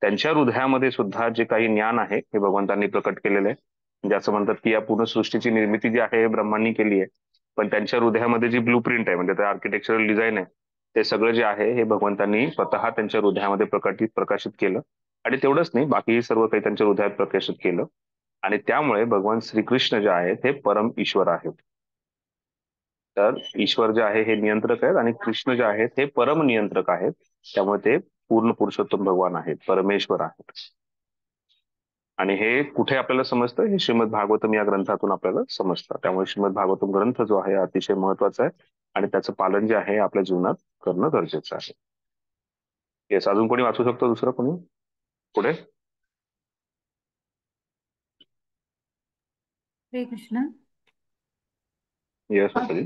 त्यांच्या हृदयामध्ये सुद्धा जे काही ज्ञान आहे हे भगवंतांनी प्रकट केलेलं आहे. म्हणजे असं म्हणतात की या पूर्ण सृष्टीची निर्मिती जी आहे हे ब्रह्मांनी केली आहे, पण त्यांच्या हृदयामध्ये जी ब्लू प्रिंट आहे म्हणजे ते आर्किटेक्चरल डिझाईन आहे ते सगळं जे आहे हे भगवंतांनी स्वतः त्यांच्या हृदयामध्ये प्रकाशित केलं. आणि तेवढंच नाही, बाकी सर्व काही त्यांच्या हृदयात प्रकाशित केलं. आणि त्यामुळे भगवान श्रीकृष्ण जे आहेत हे परम ईश्वर आहेत. तर ईश्वर जे आहे हे नियंत्रक आहेत आणि कृष्ण जे आहेत हे परम नियंत्रक आहेत. त्यामुळे ते पूर्ण पुरुषोत्तम भगवान आहेत, परमेश्वर आहेत. आणि हे कुठे आपल्याला समजतं, हे श्रीमद भागवतम या ग्रंथातून आपल्याला समजतं. त्यामुळे श्रीमद भागवतम ग्रंथ जो आहे अतिशय महत्वाचा आहे आणि त्याचं पालन जे आहे आपल्या जीवनात करणं गरजेचं आहे. येस, अजून कोणी वाचू शकतो? दुसरं कोणी पुढे? श्रीकृष्ण. येस वत्सली,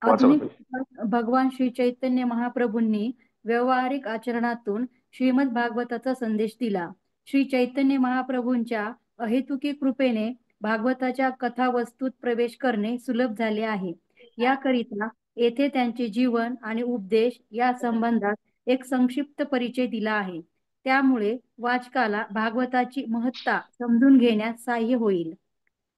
वाचा आधुनिक वत्सली. भगवान श्री चैतन्य महाप्रभूंनी व्यावहारिक आचरणातून श्रीमद भागवताचा संदेश दिला. श्री चैतन्य महाप्रभूंच्या अहेतुकी कृपेने भागवताच्या कथावस्तूत प्रवेश करणे सुलभ झाले आहे. याकरिता येथे त्यांचे जीवन आणि उपदेश या संबंधात एक संक्षिप्त परिचय दिला आहे. त्यामुळे वाचकाला भागवताची महत्ता समजून घेण्यास सहाय्य होईल.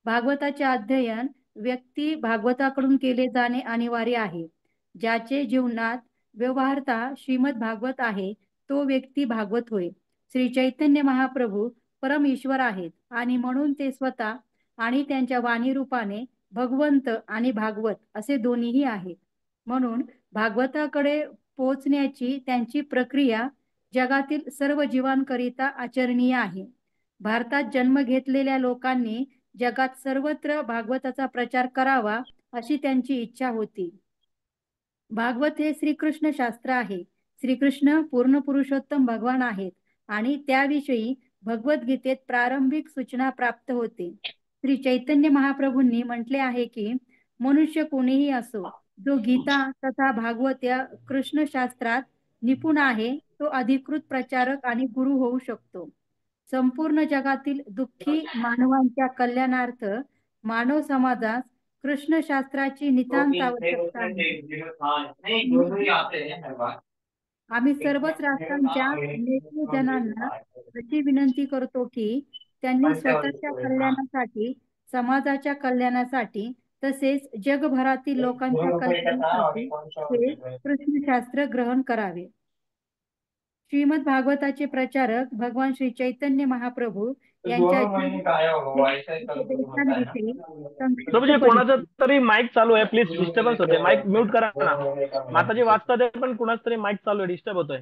भागवताचे अध्ययन व्यक्ती भागवताकडून केले जाणे अनिवार्य आहे. ज्याचे जीवनात व्यवहारता श्रीमद भागवत आहे तो व्यक्ती भागवत होय. श्री चैतन्य महाप्रभू परम ईश्वर आहेत आणि म्हणून ते स्वतः आणि त्यांच्या वाणी रूपाने भगवंत आणि भागवत असे दोन्हीही आहेत. म्हणून भागवताकडे पोहोचण्याची त्यांची प्रक्रिया जगातील सर्व जीवांकरिता आचरणीय आहे. भारतात जन्म घेतलेल्या लोकांनी जगात सर्वत्र भागवताचा प्रचार करावा अशी त्यांची इच्छा होती. भागवत हे श्रीकृष्ण शास्त्र आहे. श्रीकृष्ण पूर्ण पुरुषोत्तम भगवान आहेत आणि त्याविषयी भगवद्गीतेत प्रारंभिक सूचना प्राप्त होते. श्री चैतन्य महाप्रभूंनी म्हटले आहे की मनुष्य कोणीही असो, जो गीता तथा भागवत या कृष्ण शास्त्रात निपुण आहे तो अधिकृत प्रचारक आणि गुरु होऊ शकतो. संपूर्ण जगातील दुःखी मानवांच्या कल्याणार्थ मानव समाजास कृष्ण शास्त्राची नितांत आवश्यकता आहे. आम्ही सर्वच राष्ट्रांच्या नेतृजनांना अशी विनंती करतो की त्यांनी स्वतःच्या कल्याणासाठी, समाजाच्या कल्याणासाठी तसेच जगभरातील लोकांच्या कल्याणासाठी हे कृष्णशास्त्र ग्रहण करावे. श्रीमद भागवताचे प्रचारक भगवान श्री चैतन्य महाप्रभू यांच्या उपदेशांविषयी प्रभूजी, कोणाचा तरी माईक चालू आहे, प्लीज. डिस्टर्बन्स होते, माईक म्यूट करा ना. माताजी वाचतात आहे पण कुणाच तरी माईक चालू आहे, डिस्टर्ब होतोय.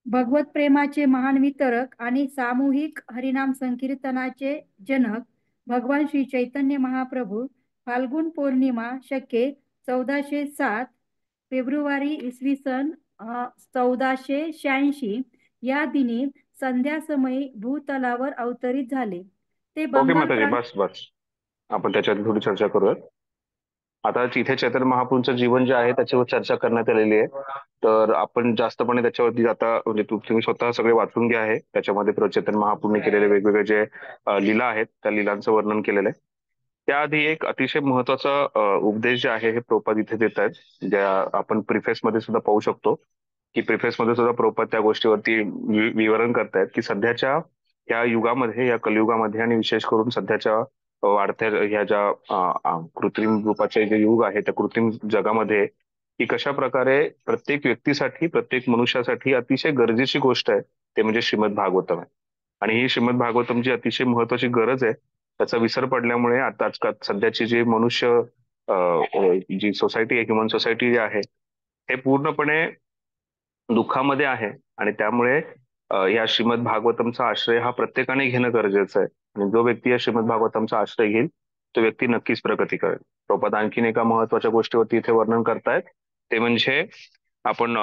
भगवत प्रेमाचे महान वितरक आणि सामूहिक हरिनाम संकीर्तनाचे जनक भगवान श्री चैतन्य महाप्रभू फाल्गुन पौर्णिमा शके 1407 फेब्रुवारी इसवी सन 1486 या दिनी संध्यासमयी भूतलावर अवतरित झाले. ते ओके बंगाल माताजी, बस बस, आपण त्याच्यात थोडी चर्चा करूयात. आता इथे चैतन्य महाप्रभूंचं जीवन जे आहे त्याच्यावर चर्चा करण्यात आलेली आहे. तर आपण जास्तपणे त्याच्यावरती आता म्हणजे तुम्ही स्वतः सगळे वाचून घ्या आहे. त्याच्यामध्ये चैतन्य महाप्रभूंनी केलेले वेगवेगळे जे लीला आहेत त्या लीलांचं वर्णन केलेलं आहे. त्याआधी एक अतिशय महत्वाचा उपदेश जे आहे हे प्रभुपाद इथे देत आहेत, ज्या आपण प्रिफेस मध्ये सुद्धा पाहू शकतो की प्रिफेस मध्ये सुद्धा प्रभुपाद त्या गोष्टीवरती विवरण करतायत की सध्याच्या या युगामध्ये, या कलियुगामध्ये आणि विशेष करून सध्याच्या वाढत्या ह्या ज्या कृत्रिम रूपाचे जे युग आहे त्या कृत्रिम जगामध्ये की कशा प्रकारे प्रत्येक व्यक्तीसाठी, प्रत्येक मनुष्यासाठी अतिशय गरजेची गोष्ट आहे ते म्हणजे श्रीमद भागवतम आहे. आणि ही श्रीमद भागवतमची अतिशय महत्वाची गरज आहे. त्याचा विसर पडल्यामुळे आता आजकाल सध्याची जी मनुष्य जी सोसायटी आहे, ह्युमन सोसायटी जी आहे हे पूर्णपणे दुःखामध्ये आहे. आणि त्यामुळे या श्रीमद भागवतमचा आश्रय हा प्रत्येकाने घेणं गरजेचं आहे. आणि जो व्यक्ती या श्रीमद भागवतमचा आश्रय घेईल तो व्यक्ती नक्कीच प्रगती करेल. प्रभुपाद आणखीन एका महत्वाच्या गोष्टीवरती इथे वर्णन करतायत ते म्हणजे आपण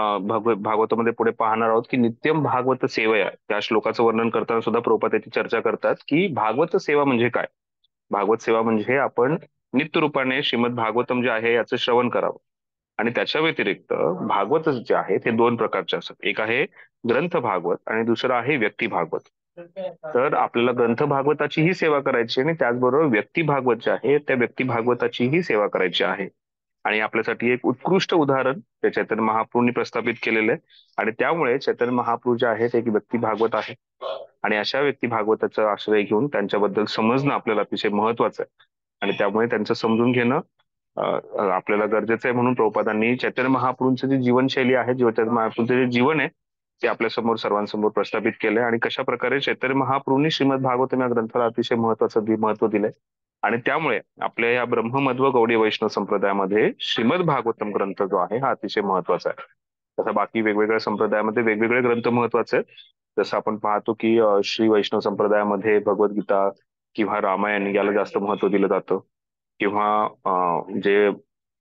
भागवतामध्ये पुढे पाहणार आहोत की नित्यम भागवत सेवया त्या श्लोकाचं वर्णन करताना सुद्धा प्रभुपाद याची चर्चा करतात की भागवत सेवा म्हणजे काय. भागवत सेवा म्हणजे आपण नित्य रूपाने श्रीमद भागवतम जे आहे याचं श्रवण करावं. आणि त्याच्या व्यतिरिक्त भागवत जे आहे ते दोन प्रकारचे असतात. एक आहे ग्रंथ भागवत आणि दुसरं आहे व्यक्ती भागवत. तर आपल्याला ग्रंथ भागवताचीही सेवा करायची आणि त्याचबरोबर व्यक्ती भागवत जे आहे त्या व्यक्ती भागवताचीही सेवा करायची आहे. आणि आपल्यासाठी एक उत्कृष्ट उदाहरण ते चैतन्य महाप्रभूंनी प्रस्थापित केलेलं आहे. आणि त्यामुळे चैतन्य महाप्रभू जे आहेत एक व्यक्ती भागवत आहे. आणि अशा व्यक्ती भागवताचा आश्रय घेऊन त्यांच्याबद्दल समजणं आपल्याला अतिशय महत्वाचं आहे. आणि त्यामुळे त्यांचं समजून घेणं आपल्याला गरजेचं आहे. म्हणून प्रभुपादांनी चैतन्य महाप्रभूंची जी जीवनशैली आहे, चैतन्य महाप्रभूंचं जे जीवन आहे ते आपल्या समोर सर्वांसमोर प्रस्थापित केलंय. आणि कशा प्रकारे चैतन्य महाप्रभूंनी श्रीमद भागवतम या ग्रंथाला अतिशय महत्व दिलंय. आणि त्यामुळे आपल्या या ब्रह्ममध्व गौडी वैष्णव संप्रदायामध्ये श्रीमद भागवतम ग्रंथ जो आहे हा अतिशय महत्वाचा आहे. तसं बाकी वेगवेगळ्या संप्रदायामध्ये वेगवेगळे ग्रंथ महत्वाचे आहेत. जसं आपण पाहतो की श्री वैष्णव संप्रदायामध्ये भगवद्गीता किंवा रामायण याला जास्त महत्व दिलं जातं. किंवा जे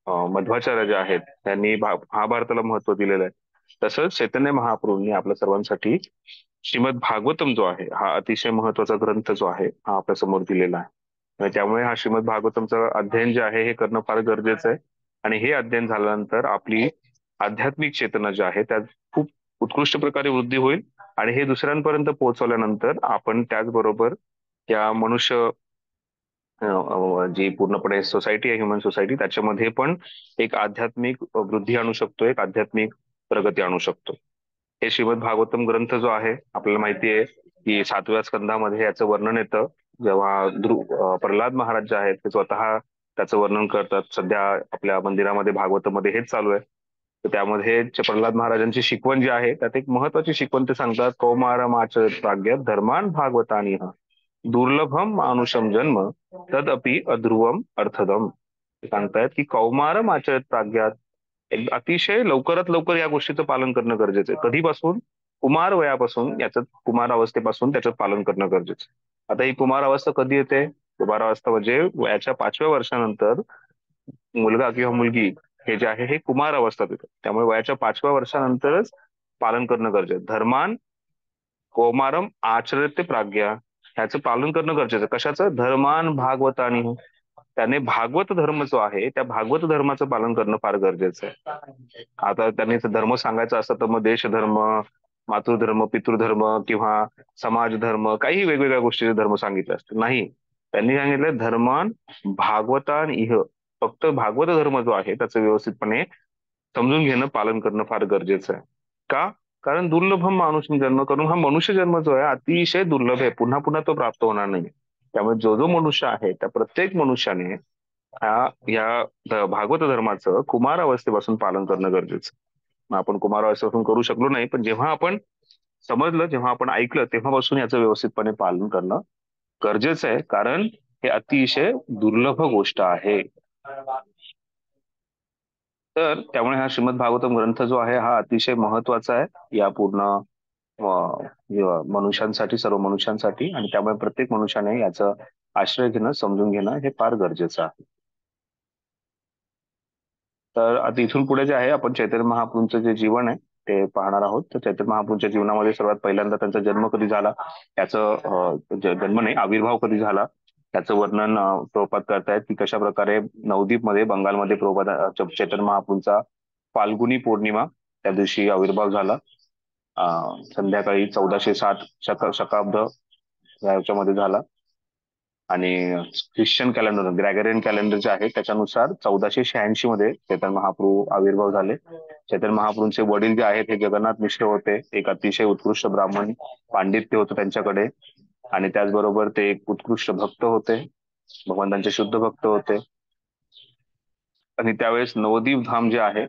मध्वाचार्य जे आहेत त्यांनी महाभारताला महत्व दिलेलं आहे, तसंच चैतन्य महाप्रभूंनी आपल्या सर्वांसाठी श्रीमद भागवतम जो आहे हा अतिशय महत्वाचा ग्रंथ जो आहे हा आपल्या समोर दिलेला आहे. आणि त्यामुळे हा श्रीमद भागवतमचं अध्ययन जे आहे हे करणं फार गरजेचं आहे. आणि हे अध्ययन झाल्यानंतर आपली आध्यात्मिक चेतना जी आहे त्यात खूप उत्कृष्ट प्रकारे वृद्धी होईल. आणि हे दुसऱ्यांपर्यंत पोहोचवल्यानंतर आपण त्याचबरोबर त्या मनुष्य जी पूर्णपणे सोसायटी आहे, ह्युमन सोसायटी, त्याच्यामध्ये पण एक आध्यात्मिक वृद्धी आणू शकतो, एक आध्यात्मिक प्रगती आणू शकतो. हे श्रीमद भागवतम ग्रंथ जो आहे आपल्याला माहिती आहे की 7व्या स्कंधामध्ये याचं वर्णन येतं. जेव्हा प्रल्हाद महाराज जे आहेत ते स्वतः त्याचं वर्णन करतात. सध्या आपल्या मंदिरामध्ये भागवतमध्ये हेच चालू आहे. तर त्यामध्ये प्रल्हाद महाराजांची शिकवण जी आहे त्यात एक महत्वाची शिकवण ते सांगतात, कौमारम आचरित प्राज्ञ धर्मान भागवतानी दुर्लभम मानुषम जन्म तदपि अध्रुवम अर्थदम. ते सांगतायत की कौमारम आचरित प्राज्ञात, एक अतिशय लवकरात लवकर या गोष्टीचं पालन करणं गरजेचं आहे. कधीपासून? कुमार वयापासून, याचं कुमार अवस्थेपासून त्याचं पालन करणं गरजेचं आहे. आता ही कुमार अवस्था कधी येते? कुमार अवस्था म्हणजे वयाच्या 5व्या वर्षानंतर मुलगा किंवा मुलगी हे जे आहे हे कुमार अवस्थेत येतं. त्यामुळे वयाच्या 5व्या वर्षानंतरच पालन करणं गरजेचं आहे. धर्मान कौमारम आचरते प्राज्ञा, ह्याचं पालन करणं गरजेचं आहे. कशाचं? धर्मान भागवतानी, त्याने भागवत धर्म जो आहे त्या भागवत धर्माचं पालन करणं फार गरजेचं आहे. आता त्यांनी धर्म सांगायचं असतं तर मग देशधर्म, मातृधर्म, पितृधर्म किंवा समाज धर्म, काही वेगवेगळ्या गोष्टीचे धर्म सांगितले असते. नाही, त्यांनी सांगितलं धर्मान भागवतान इह, फक्त भागवत धर्म जो आहे त्याचं व्यवस्थितपणे समजून घेणं, पालन करणं फार गरजेचं आहे. का? कारण दुर्लभम माणूस जन्म करून, हा मनुष्य जन्म जो आहे अतिशय दुर्लभ आहे, पुन्हा पुन्हा तो प्राप्त होणार नाही. त्यामुळे जो जो मनुष्य आहे त्या प्रत्येक मनुष्याने या भागवत धर्माचं कुमार अवस्थेपासून पालन करणं गरजेचं. मग आपण कुमार अवस्थेपासून करू शकलो नाही, पण जेव्हा आपण समजलं, जेव्हा आपण ऐकलं, तेव्हापासून याचं व्यवस्थितपणे पालन करणं गरजेचं आहे. कारण हे अतिशय दुर्लभ गोष्ट आहे. तर त्यामुळे हा श्रीमद भागवतम ग्रंथ जो आहे हा अतिशय महत्वाचा आहे या पूर्ण मनुष्यांसाठी, सर्व मनुष्यांसाठी. आणि त्यामुळे प्रत्येक मनुष्याने याचं आश्रय घेणं, समजून घेणं हे फार गरजेचं आहे. तर आता इथून पुढे जे आहे आपण चैतन्य महाप्रभूंचं जे जीवन आहे ते पाहणार आहोत. तर चैतन्य महाप्रभूंच्या जीवनामध्ये सर्वात पहिल्यांदा त्यांचा जन्म कधी झाला, याचं जन्म नाही, आविर्भाव कधी झाला त्याचं वर्णन प्रभुपाद करतायत की कशा प्रकारे नवदीपमध्ये, बंगालमध्ये प्रभुपाद चैतन्य महाप्रभूंचा फाल्गुनी पौर्णिमा त्या दिवशी आविर्भाव झाला. संध्याकाळी 1407 शकाब्द याच्यामध्ये झाला. आणि ख्रिश्चन कॅलेंडर, ग्रॅगरियन कॅलेंडर जे आहे त्याच्यानुसार 1486 मध्ये चैतन्य महाप्रभू आविर्भाव झाले. चैतन्य महाप्रभूंचे वडील जे आहेत हे जगन्नाथ मिश्र होते. एक अतिशय उत्कृष्ट ब्राह्मण पांडित्य होतं त्यांच्याकडे. आणि त्याचबरोबर ते एक उत्कृष्ट भक्त होते, भगवंतांचे शुद्ध भक्त होते. आणि त्यावेळेस नवदीप धाम जे आहे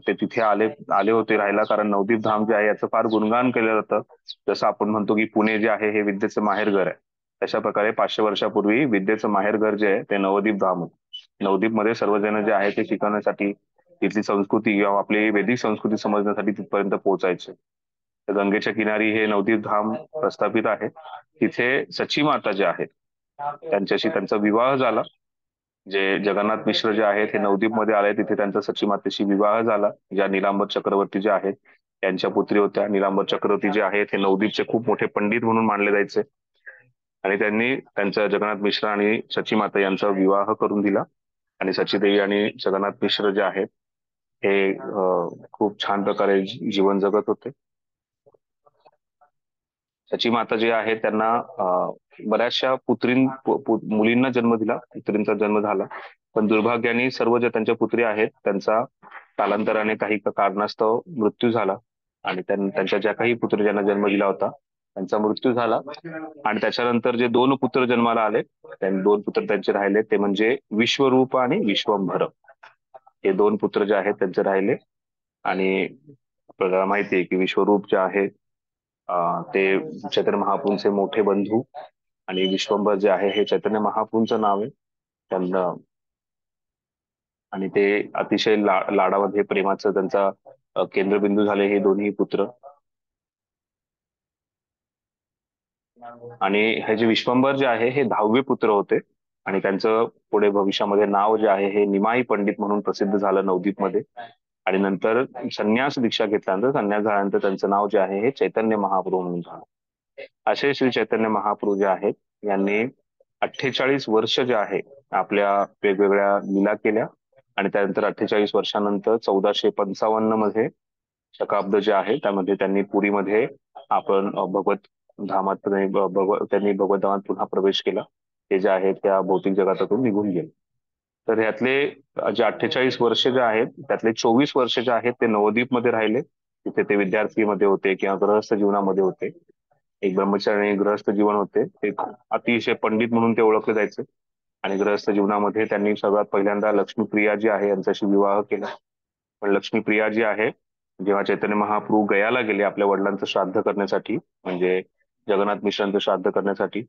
ते तिथे आले होते राहायला. कारण नवदीप धाम जे आहे याचं फार गुणगान केलं जातं. जसं आपण म्हणतो की पुणे जे आहे हे विद्येचं माहेरघर आहे, तशा प्रकारे 500 वर्षापूर्वी विद्येचं माहेरघर जे आहे ते नवदीप धाम होतं. नवदीप मध्ये सर्वजण जे आहे ते शिकवण्यासाठी, तिथली संस्कृती किंवा आपली वैदिक संस्कृती समजण्यासाठी तिथपर्यंत पोहोचायचे. तर गंगेच्या किनारी हे नवदीप धाम प्रस्थापित आहे. तिथे सची माता जे आहेत त्यांच्याशी त्यांचा विवाह झाला. जे जगन्नाथ मिश्र जे आहेत हे नवदीप मध्ये आले, तिथे त्यांचा सची मातेशी विवाह झाला. ज्या निलांबर चक्रवर्ती जे आहेत त्यांच्या पुत्री होत्या. निलांबर चक्रवर्ती जे आहेत हे नवदीपचे खूप मोठे पंडित म्हणून मानले जायचे. आणि त्यांनी त्यांच्या जगन्नाथ मिश्र आणि सची माता यांचा विवाह करून दिला. आणि सचीदेवी आणि जगन्नाथ मिश्र जे आहेत हे खूप छान प्रकारे जीवन जगत होते. सची माता जे आहे त्यांना बऱ्याचशा मुलींना जन्म दिला, पुत्रींचा जन्म झाला. पण दुर्भाग्याने सर्व ज्या त्यांच्या पुत्री आहेत त्यांचा कालांतराने काही कारणास्तव मृत्यू झाला. आणि त्यांच्या ज्या काही पुत्री ज्यांना जन्म दिला होता त्यांचा मृत्यू झाला. आणि त्याच्यानंतर जे 2 पुत्र जन्माला आले, 2 पुत्र त्यांचे राहिले, ते म्हणजे विश्वरूप आणि विश्वंभर. हे 2 पुत्र जे आहेत त्यांचे राहिले. आणि आपल्याला माहिती आहे की विश्वरूप जे आहे ते चैतन्य महाप्रभूंचे मोठे बंधू. आणि विश्वंभर जे आहे हे चैतन्य महाप्रभूंचं नाव आहे त्यांना. आणि ते अतिशय लाडामध्ये, प्रेमाचं त्यांचा केंद्रबिंदू झाले हे दोन्ही पुत्र. आणि हे जे विश्वंभर जे आहे हे 10वे पुत्र होते. आणि त्यांचं पुढे भविष्यामध्ये नाव जे आहे हे निमाई पंडित म्हणून प्रसिद्ध झालं नवदीपमध्ये. आणि नंतर संन्यास दीक्षा घेतल्यानंतर, संन्यास झाल्यानंतर त्यांचं नाव जे आहे हे चैतन्य महाप्रभू म्हणून झालं. असे श्री चैतन्य महाप्रभू जे आहेत यांनी 48 वर्ष जे आहे आपल्या वेगवेगळ्या लीला केल्या. आणि त्यानंतर 48 वर्षानंतर 1455 मध्ये शकाब्द जे आहे त्यामध्ये त्यांनी पुरीमध्ये आपण भगवत धामात त्यांनी भगवत धामात पुन्हा प्रवेश केला. ते जे आहे त्या भौतिक जगातून निघून गेले. तर ह्यातले जे 48 वर्ष जे आहेत त्यातले 24 वर्ष जे आहेत ते नवद्वीपमध्ये राहिले. तिथे ते विद्यार्थीमध्ये होते किंवा गृहस्थ जीवनामध्ये होते. एक ब्रह्मचारी गृहस्थ जीवन होते. एक अतिशय पंडित म्हणून ते ओळखले जायचे. आणि गृहस्थ जीवनामध्ये त्यांनी सर्वात पहिल्यांदा लक्ष्मीप्रिया जी आहे यांच्याशी विवाह केला. पण लक्ष्मीप्रिया जी आहे जेव्हा चैतन्य महाप्रभू गयाला गेले आपल्या वडिलांचं श्राद्ध करण्यासाठी, म्हणजे जगन्नाथ मिश्रांचं श्राद्ध करण्यासाठी,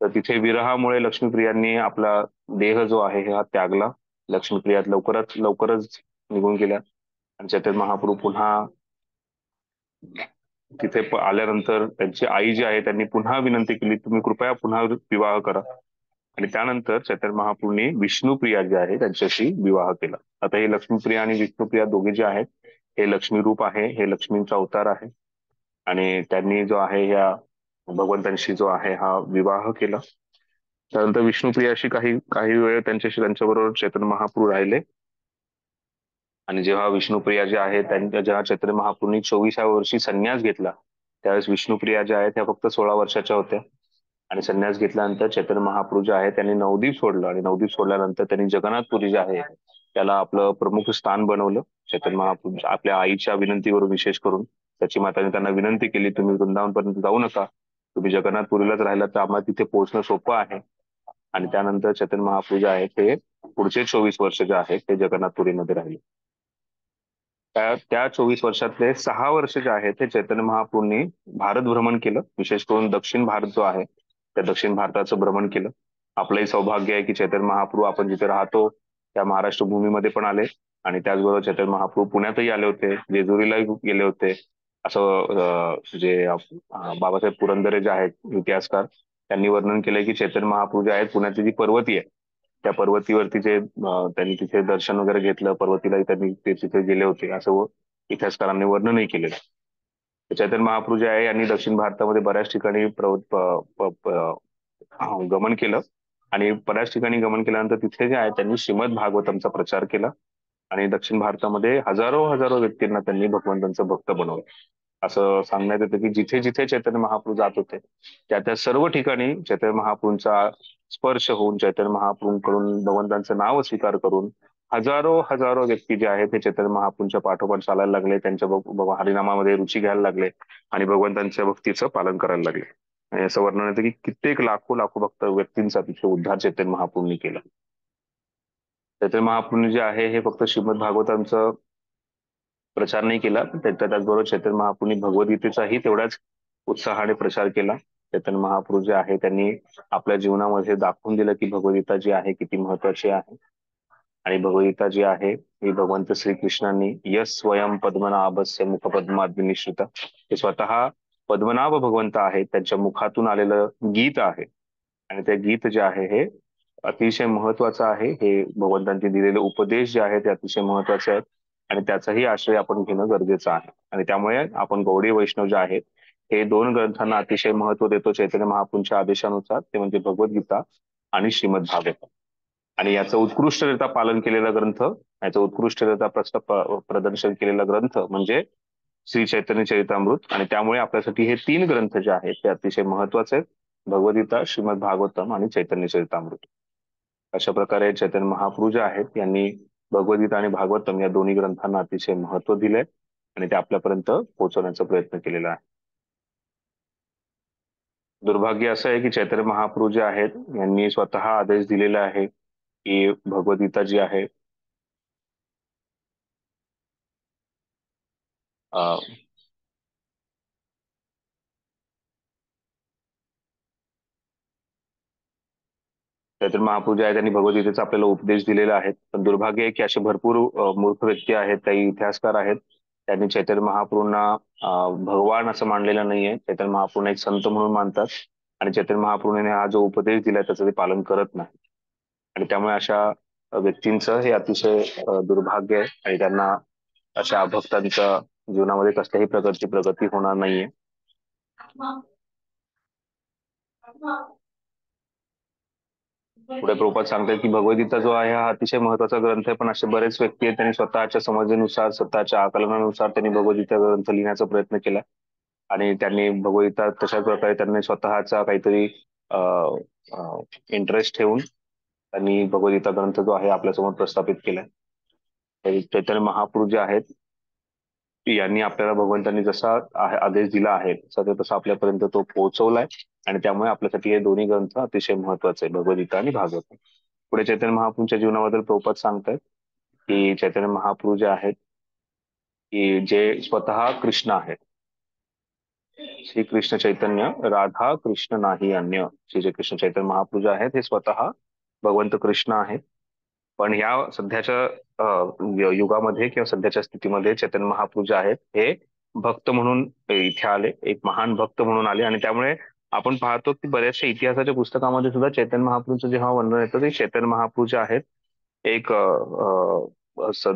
तर तिथे विरहामुळे लक्ष्मीप्रियांनी आपला देह जो आहे हा त्यागला. लक्ष्मीप्रियात लवकरच निघून गेल्या. आणि चैतन्य महाप्रभू पुन्हा तिथे आल्यानंतर त्यांची आई जी आहे त्यांनी पुन्हा विनंती केली, तुम्ही कृपया पुन्हा विवाह करा. आणि त्यानंतर चैतन्य महाप्रभूंनी विष्णुप्रिया जी आहे त्यांच्याशी विवाह केला. आता हे लक्ष्मीप्रिया आणि विष्णुप्रिया दोघे जे आहेत हे लक्ष्मी रूप आहे, हे लक्ष्मींचा अवतार आहे. आणि त्यांनी जो आहे या भगवंतांशी जो आहे हा विवाह केला. त्यानंतर विष्णुप्रियाशी काही काही वेळ त्यांच्याबरोबर चैतन्य महाप्रभू राहिले. आणि जेव्हा विष्णुप्रिया जे आहे जेव्हा चैतन्य महाप्रभूंनी 24व्या वर्षी संन्यास घेतला त्यावेळेस विष्णुप्रिया ज्या आहेत त्या फक्त 16 वर्षाच्या होत्या. आणि संन्यास घेतल्यानंतर चैतन्य महाप्रभू जे आहे त्यांनी नवदीप सोडलं. आणि नवदीप सोडल्यानंतर त्यांनी जगन्नाथपुरी जे आहे त्याला आपलं प्रमुख स्थान बनवलं. चैतन्य महाप्रभू आपल्या आईच्या विनंतीवरून विशेष करून त्याची माताने त्यांना विनंती केली, तुम्ही वृंदावनपर्यंत जाऊ नका, तुम्ही जगन्नाथपुरीलाच राहिला तर आम्हाला तिथे पोहोचणं सोपं आहे. आणि त्यानंतर चैतन्य महाप्रभू जे आहेत ते पुढचे 24 वर्ष जे आहेत ते जगन्नाथपुरीमध्ये राहिले. त्या 24 वर्षातले 6 वर्ष जे आहेत ते चैतन्य महाप्रभूंनी भारत भ्रमण केलं. विशेष करून दक्षिण भारत जो आहे त्या दक्षिण भारताचं भ्रमण केलं. आपलंही सौभाग्य आहे की चैतन्य महाप्रभू आपण जिथे राहतो त्या महाराष्ट्र भूमीमध्ये पण आले. आणि त्याचबरोबर चैतन्य महाप्रभू पुण्यातही आले होते, जेजुरीलाही गेले होते. असं जे बाबासाहेब पुरंदरे जे आहेत इतिहासकार त्यांनी वर्णन केलंय की चैतन्य महाप्रभू जे आहेत पुण्याची जी पर्वती आहे त्या पर्वतीवरती त्यांनी तिथे दर्शन वगैरे घेतलं, पर्वतीलाही त्यांनी तिथे गेले होते असं इतिहासकारांनी वर्णनही केलेलं. चैतन्य महाप्रभू जे आहे यांनी दक्षिण भारतामध्ये बऱ्याच ठिकाणी गमन केलं. आणि बऱ्याच ठिकाणी गमन केल्यानंतर तिथे जे आहे त्यांनी श्रीमद भागवतमचा प्रचार केला. आणि दक्षिण भारतामध्ये हजारो व्यक्तींना त्यांनी भगवंतांचं भक्त बनवलं. असं सांगण्यात येतं की जिथे जिथे चैतन्य महाप्रभू जात होते त्या सर्व ठिकाणी चैतन्य महाप्रभूंचा स्पर्श होऊन चैतन्य महाप्रभूंकडून भगवंतांचं नाव स्वीकार करून हजारो व्यक्ती जे आहेत ते चैतन्य महाप्रभूंच्या पाठोपाठ चालायला लागले, त्यांच्या हरिनामामध्ये रुची घ्यायला लागले आणि भगवंतांच्या भक्तीचं पालन करायला लागले. आणि असं वर्णन येतं की कित्येक लाखो भक्त व्यक्तींचा तिथे उद्धार चैतन्य महाप्रभूंनी केला. चैतन्य महाप्रभूंनी जे आहे हे फक्त श्रीमद भागवतांचं प्रचार नाही केला, त्याचबरोबर चैतन्य महाप्रभूंनी भगवद्गीतेचाही तेवढ्याच उत्साहाने प्रचार केला. चैतन्य महाप्रभू जे आहे त्यांनी आपल्या जीवनामध्ये दाखवून दिलं की भगवद्गीता जी आहे किती महत्वाची आहे. आणि भगवद्गीता जी आहे ही भगवंत श्रीकृष्णांनी यस स्वयं पद्मनाभस्य मुखपद्माद् निश्रित, हे स्वतः पद्मनाभ भगवंत आहेत त्यांच्या मुखातून आलेलं गीत आहे. आणि ते गीत जे आहे हे अतिशय महत्वाचं आहे. हे भगवंतांचे दिलेले उपदेश जे आहेत ते अतिशय महत्वाचे आहेत. आणि त्याचाही आश्रय आपण घेणं गरजेचं आहे. आणि त्यामुळे आपण गौडी वैष्णव जे आहेत हे 2 ग्रंथांना अतिशय महत्व देतो चैतन्य महाप्रभूंच्या आदेशानुसार, ते म्हणजे भगवद्गीता आणि श्रीमद भागवत. आणि याचं उत्कृष्टरित्या पालन केलेला ग्रंथ, याचं उत्कृष्टरित्या प्रदर्शन केलेला ग्रंथ म्हणजे श्री चैतन्य चरितामृत. आणि त्यामुळे आपल्यासाठी हे 3 ग्रंथ जे आहेत ते अतिशय महत्वाचे आहेत, भगवद्गीता, श्रीमद भागवतम आणि चैतन्य चरितामृत. अशा प्रकारे चैतन्य महाप्रभू जे आहेत यांनी भगवद्गीता आणि भागवतम या दोन्ही ग्रंथांना अतिशय महत्व दिलंय आणि ते आपल्यापर्यंत पोहोचवण्याचा प्रयत्न केलेला आहे. दुर्भाग्य असं आहे की चैतन्य महाप्रभू जे आहेत यांनी स्वतः आदेश दिलेला आहे की भगवद्गीता जी आहे चैतन्य महाप्रभू जे आहे त्यांनी भगवद्गीतेचा आपल्याला उपदेश दिलेला आहे. पण दुर्भाग्य आहे की असे भरपूर मूर्ख व्यक्ती आहेत, काही इतिहासकार आहेत, त्यांनी चैतन्य महाप्रभूंना भगवान असं मानलेलं नाहीये. चैतन्य महाप्रभूंना एक संत म्हणून मानतात आणि चैतन्य महाप्रभूने हा जो उपदेश दिलाय त्याचं ते पालन करत नाही. आणि त्यामुळे अशा व्यक्तींचं हे अतिशय दुर्भाग्य आहे आणि त्यांना अशा भक्तांच्या जीवनामध्ये कसल्याही प्रकारची प्रगती होणार नाहीये. पुढे प्रभुपाद सांगतात की भगवद्गीता जो आहे हा अतिशय महत्वाचा ग्रंथ आहे, पण असे बरेच व्यक्ती आहेत त्यांनी स्वतःच्या समजुनुसार स्वतःच्या आकलनानुसार त्यांनी भगवद्गीता ग्रंथ लिहिण्याचा प्रयत्न केला आणि त्यांनी भगवद्गीता तशाच प्रकारे त्यांनी स्वतःचा काहीतरी इंटरेस्ट ठेवून त्यांनी भगवद्गीता ग्रंथ जो आहे आपल्यासमोर प्रस्थापित केलाय. चैतन्य महाप्रभू जे आहेत यांनी आपल्याला भगवंतांनी जसा आदेश दिला आहे तसा आपल्यापर्यंत तो पोहोचवलाय आणि त्यामुळे आपल्यासाठी हे दोन्ही ग्रंथ अतिशय महत्वाचे आहे, भगवद्गीता आणि भागवत. पुढे चैतन्य महाप्रभूंच्या जीवनाबद्दल प्रभुपाद सांगतायत की चैतन्य महाप्रभू जे आहेत की जे स्वतः कृष्ण आहेत, श्री कृष्ण चैतन्य राधा कृष्ण नाही अन्य. श्री जे कृष्ण चैतन्य महाप्रभू जे आहेत हे स्वतः भगवंत कृष्ण आहेत, पण ह्या सध्याच्या युगामध्ये किंवा सध्याच्या स्थितीमध्ये चैतन्य महाप्रभू जे आहेत हे भक्त म्हणून इथे आले, एक महान भक्त म्हणून आले. आणि त्यामुळे आपण पाहतो की बऱ्याचशा इतिहासाच्या पुस्तकामध्ये सुद्धा चैतन्य महाप्रभूंचं जेव्हा वर्णन येतं ते चैतन्य महाप्रभू जे आहेत एक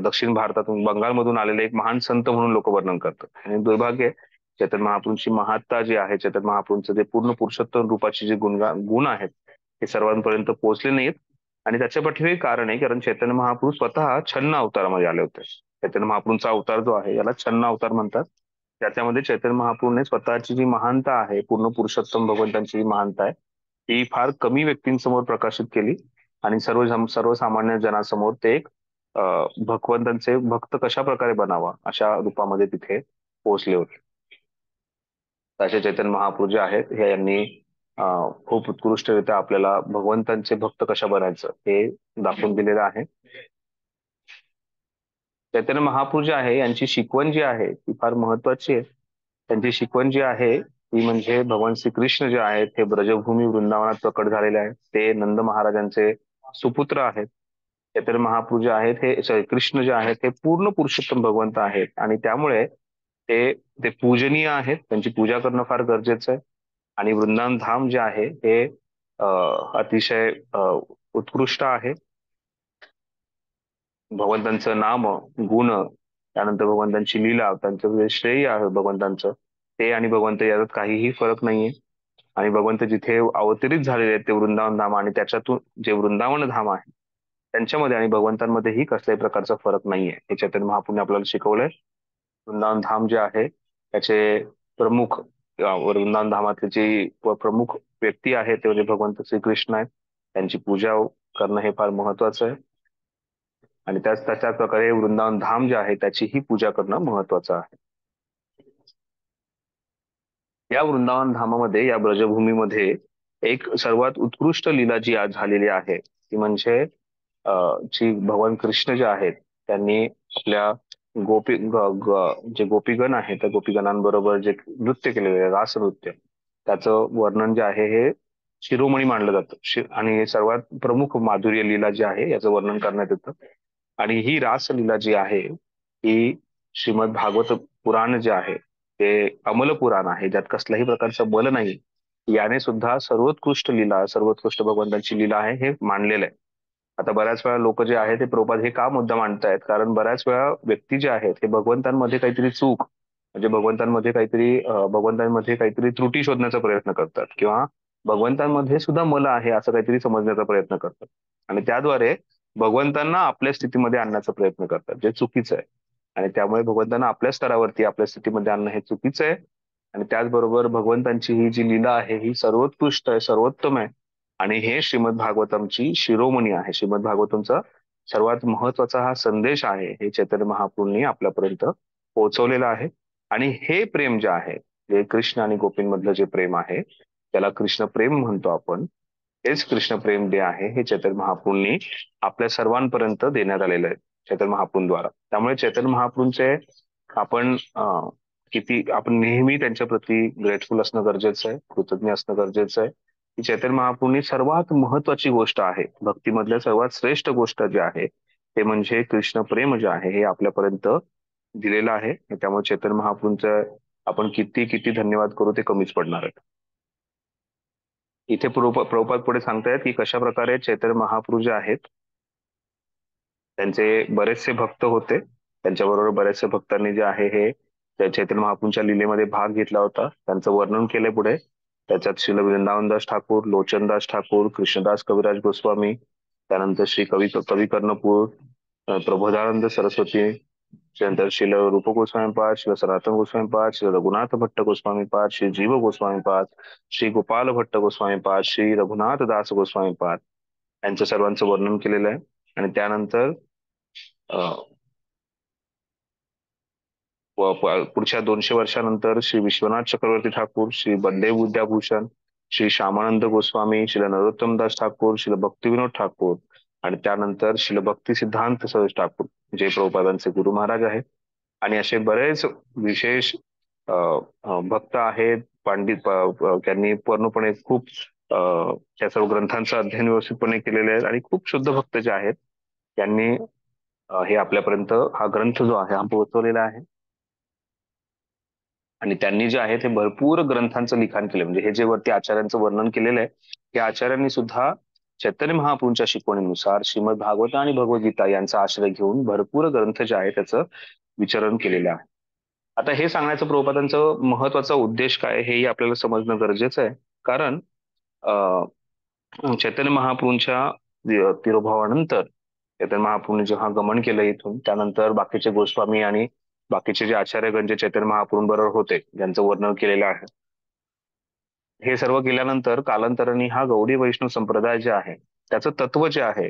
दक्षिण भारतातून बंगालमधून आलेले एक महान संत म्हणून लोक वर्णन करतात. आणि दुर्भाग्य चैतन्य महाप्रभूंची महात्ता जी आहे, चैतन्य महाप्रभूंचं जे पूर्ण पुरुषोत्तम रूपाचे जे गुण आहेत हे सर्वांपर्यंत पोहोचले नाहीत. आणि त्याच्या पाठीमागे कारण आहे कारण चैतन्य महाप्रभू स्वतः छन्न अवतारामध्ये आले होते. चैतन्य महाप्रभूंचा अवतार जो आहे याला छन्न अवतार म्हणतात. त्याच्यामध्ये चैतन्य महाप्रभूने स्वतःची जी महानता आहे, पूर्ण पुरुषोत्तम भगवंतांची जी महानता आहे ती फार कमी व्यक्तींसमोर प्रकाशित केली आणि सर्वसामान्य जनासमोर ते एक भगवंतांचे भक्त कशा प्रकारे बनावा अशा रूपामध्ये तिथे पोहोचले होते. तसे चैतन्य महाप्रभू जे आहेत हे यांनी खूप उत्कृष्टरित्या आपल्याला भगवंतांचे भक्त कशा बनायचं हे दाखवून दिलेलं आहे. चैतन्य महाप्रभू जे आहे यांची शिकवण जी आहे ती फार महत्वाची आहे. त्यांची शिकवण जी आहे ती म्हणजे भगवान श्रीकृष्ण जे आहेत हे ब्रजभूमी वृंदावनात प्रकट झालेले आहेत. ते नंद महाराजांचे सुपुत्र आहेत. चैतन्य महाप्रभू जे आहेत हे कृष्ण जे आहेत हे पूर्ण पुरुषोत्तम भगवंत आहेत आणि त्यामुळे ते पूजनीय आहेत. त्यांची पूजा करणं फार गरजेचं आहे. आणि वृंदावन धाम जे आहे हे अतिशय उत्कृष्ट आहे. भगवंतांचं नाम गुण त्यानंतर भगवंतांची लीला त्यांचं जे श्रेय आहे भगवंतांचं ते आणि भगवंत याच्यात काहीही फरक नाहीये. आणि भगवंत जिथे अवतरित झालेले आहेत ते वृंदावन धाम आणि त्याच्यातून जे वृंदावन धाम आहे त्यांच्यामध्ये आणि भगवंतांमध्येही कसल्याही प्रकारचा फरक नाहीये हे चैतन्य महाप्रभूने आपल्याला शिकवलंय. वृंदावन धाम जे आहे त्याचे प्रमुख वृंदावन धामातले जी प्रमुख व्यक्ती आहे ते म्हणजे भगवंत श्रीकृष्ण आहेत. त्यांची पूजा करणं हे फार महत्वाचं आहे आणि त्याच प्रकारे वृंदावन धाम जे आहे त्याचीही पूजा करणं महत्वाचं आहे. या वृंदावन धामामध्ये या ब्रजभूमीमध्ये एक सर्वात उत्कृष्ट लीला जी आज झालेली आहे ती म्हणजे जी भगवान कृष्ण जे आहेत त्यांनी आपल्या जे गोपीगण आहेत त्या गोपीगणांबरोबर जे नृत्य केलेले रास नृत्य त्याचं वर्णन जे आहे हे शिरोमणी मानलं जातं आणि सर्वात प्रमुख माधुर्य लीला जी आहे याचं वर्णन करण्यात येतं. आणि ही रासलीला जी आहे ही श्रीमद भागवत पुराण जे आहे ते अमल पुराण आहे ज्यात कसल्याही प्रकारचं बल नाही. याने सुद्धा सर्वोत्कृष्ट लीला सर्वोत्कृष्ट भगवंतांची लीला आहे हे मानलेलं आहे. आता बऱ्याच वेळा लोक जे आहेत ते प्रभुपाद हे का मुद्दा मांडतायत कारण बऱ्याच वेळा व्यक्ती जे आहेत हे भगवंतांमध्ये काहीतरी चूक म्हणजे भगवंतांमध्ये काहीतरी त्रुटी शोधण्याचा प्रयत्न करतात किंवा भगवंतांमध्ये सुद्धा मला आहे असं काहीतरी समजण्याचा प्रयत्न करतात आणि त्याद्वारे भगवंतांना आपल्या स्थितीमध्ये आणण्याचा प्रयत्न करतात जे चुकीचं आहे. आणि त्यामुळे भगवंतांना आपल्या स्तरावरती आपल्या स्थितीमध्ये आणणं हे चुकीचं आहे. आणि त्याचबरोबर भगवंतांची ही जी लीला आहे ही सर्वोत्कृष्ट आहे सर्वोत्तम आहे आणि हे श्रीमद भागवतमची शिरोमणी आहे. श्रीमद भागवतमचा सर्वात महत्वाचा हा संदेश आहे हे चैतन्य महाप्रभूंनी आपल्यापर्यंत पोहोचवलेलं आहे. आणि हे प्रेम जे आहे जे कृष्ण आणि गोपींमधलं जे प्रेम आहे त्याला कृष्ण प्रेम म्हणतो आपण. हेच कृष्ण प्रेम जे आहे हे चैतन्य महाप्रभूंनी आपल्या सर्वांपर्यंत देण्यात आलेलं आहे चैतन्य महाप्रभूंद्वारा. त्यामुळे चैतन्य महाप्रभूंचे आपण नेहमी त्यांच्या प्रती ग्रेटफुल असणं गरजेचं आहे, कृतज्ञ असणं गरजेचं आहे. की चैतन्य महाप्रभूंनी सर्वात महत्वाची गोष्ट आहे भक्तीमधल्या सर्वात श्रेष्ठ गोष्ट जी आहे ते म्हणजे कृष्ण प्रेम जे आहे हे आपल्यापर्यंत दिलेलं आहे. त्यामुळे चैतन्य महाप्रभूंचं आपण किती धन्यवाद करू ते कमीच पडणार आहे. इथे प्रभुपाद पुढे सांगतायत की कशा प्रकारे चैतन्य महाप्रभू जे आहेत त्यांचे बरेचसे भक्त होते, त्यांच्याबरोबर बरेचसे भक्तांनी जे आहे हे त्या चैतन्य महाप्रभूंच्या लीलेमध्ये भाग घेतला होता. त्यांचं वर्णन केलंय पुढे. त्याच्यात श्री वृंदावनदास ठाकूर, लोचनदास ठाकूर, कृष्णदास कविराज गोस्वामी, त्यानंतर श्री कवी कर्णपूर, प्रबोधानंद सरस्वती, त्यानंतर श्री रूप गोस्वामीपाद, श्री सनातन गोस्वामीपाद, श्री रघुनाथ भट्ट गोस्वामीपाद, श्री जीव गोस्वामीपाद, श्री गोपाल भट्ट गोस्वामीपाद, श्री रघुनाथ दास गोस्वामीपाद यांचं सर्वांचं वर्णन केलेलं आहे. आणि त्यानंतर पुढच्या 200 वर्षानंतर श्री विश्वनाथ चक्रवर्ती ठाकूर, श्री बलदेव विद्याभूषण, श्री श्यामानंद गोस्वामी, श्री नरोत्तम दास ठाकूर, श्री भक्तिविनोद ठाकूर आणि त्यानंतर श्री भक्ती सिद्धांत सहज ठाकूर जे प्रभुपादांचे गुरु महाराज आहेत. आणि असे बरेच विशेष भक्त आहेत, पंडित, त्यांनी पूर्णपणे खूप त्या सर्व ग्रंथांचं अध्ययन व्यवस्थितपणे केलेले आहे आणि खूप शुद्ध भक्त जे आहेत त्यांनी हे आपल्यापर्यंत हा ग्रंथ जो आहे हा पोहोचवलेला आहे. आणि त्यांनी जे आहे ते भरपूर ग्रंथांचं लिखाण केलं. म्हणजे हे जे वरती आचार्यांचं वर्णन केलेलं आहे त्या आचार्यांनी सुद्धा चैतन्य महाप्रभूंच्या शिकवणीनुसार श्रीमद भागवत आणि भगवद्गीता यांचा आश्रय घेऊन भरपूर ग्रंथ जे आहे त्याचं विचरण केलेलं आहे. आता हे सांगण्याचं प्रभुपादांचं महत्वाचा उद्देश काय हेही आपल्याला समजणं गरजेचं आहे. कारण चैतन्य महाप्रभूंच्या तिरोभावानंतर चैतन्य महाप्रभूंनी जेव्हा गमन केलं इथून, त्यानंतर बाकीचे गोस्वामी आणि बाकीचे जे आचार्यगण जे चैतन्य महाप्रभूंबरोबर होते ज्यांचं वर्णन केलेलं आहे, हे सर्व केल्यानंतर कालांतराने हा गौडी वैष्णव संप्रदाय जे आहे त्याचं तत्व जे आहे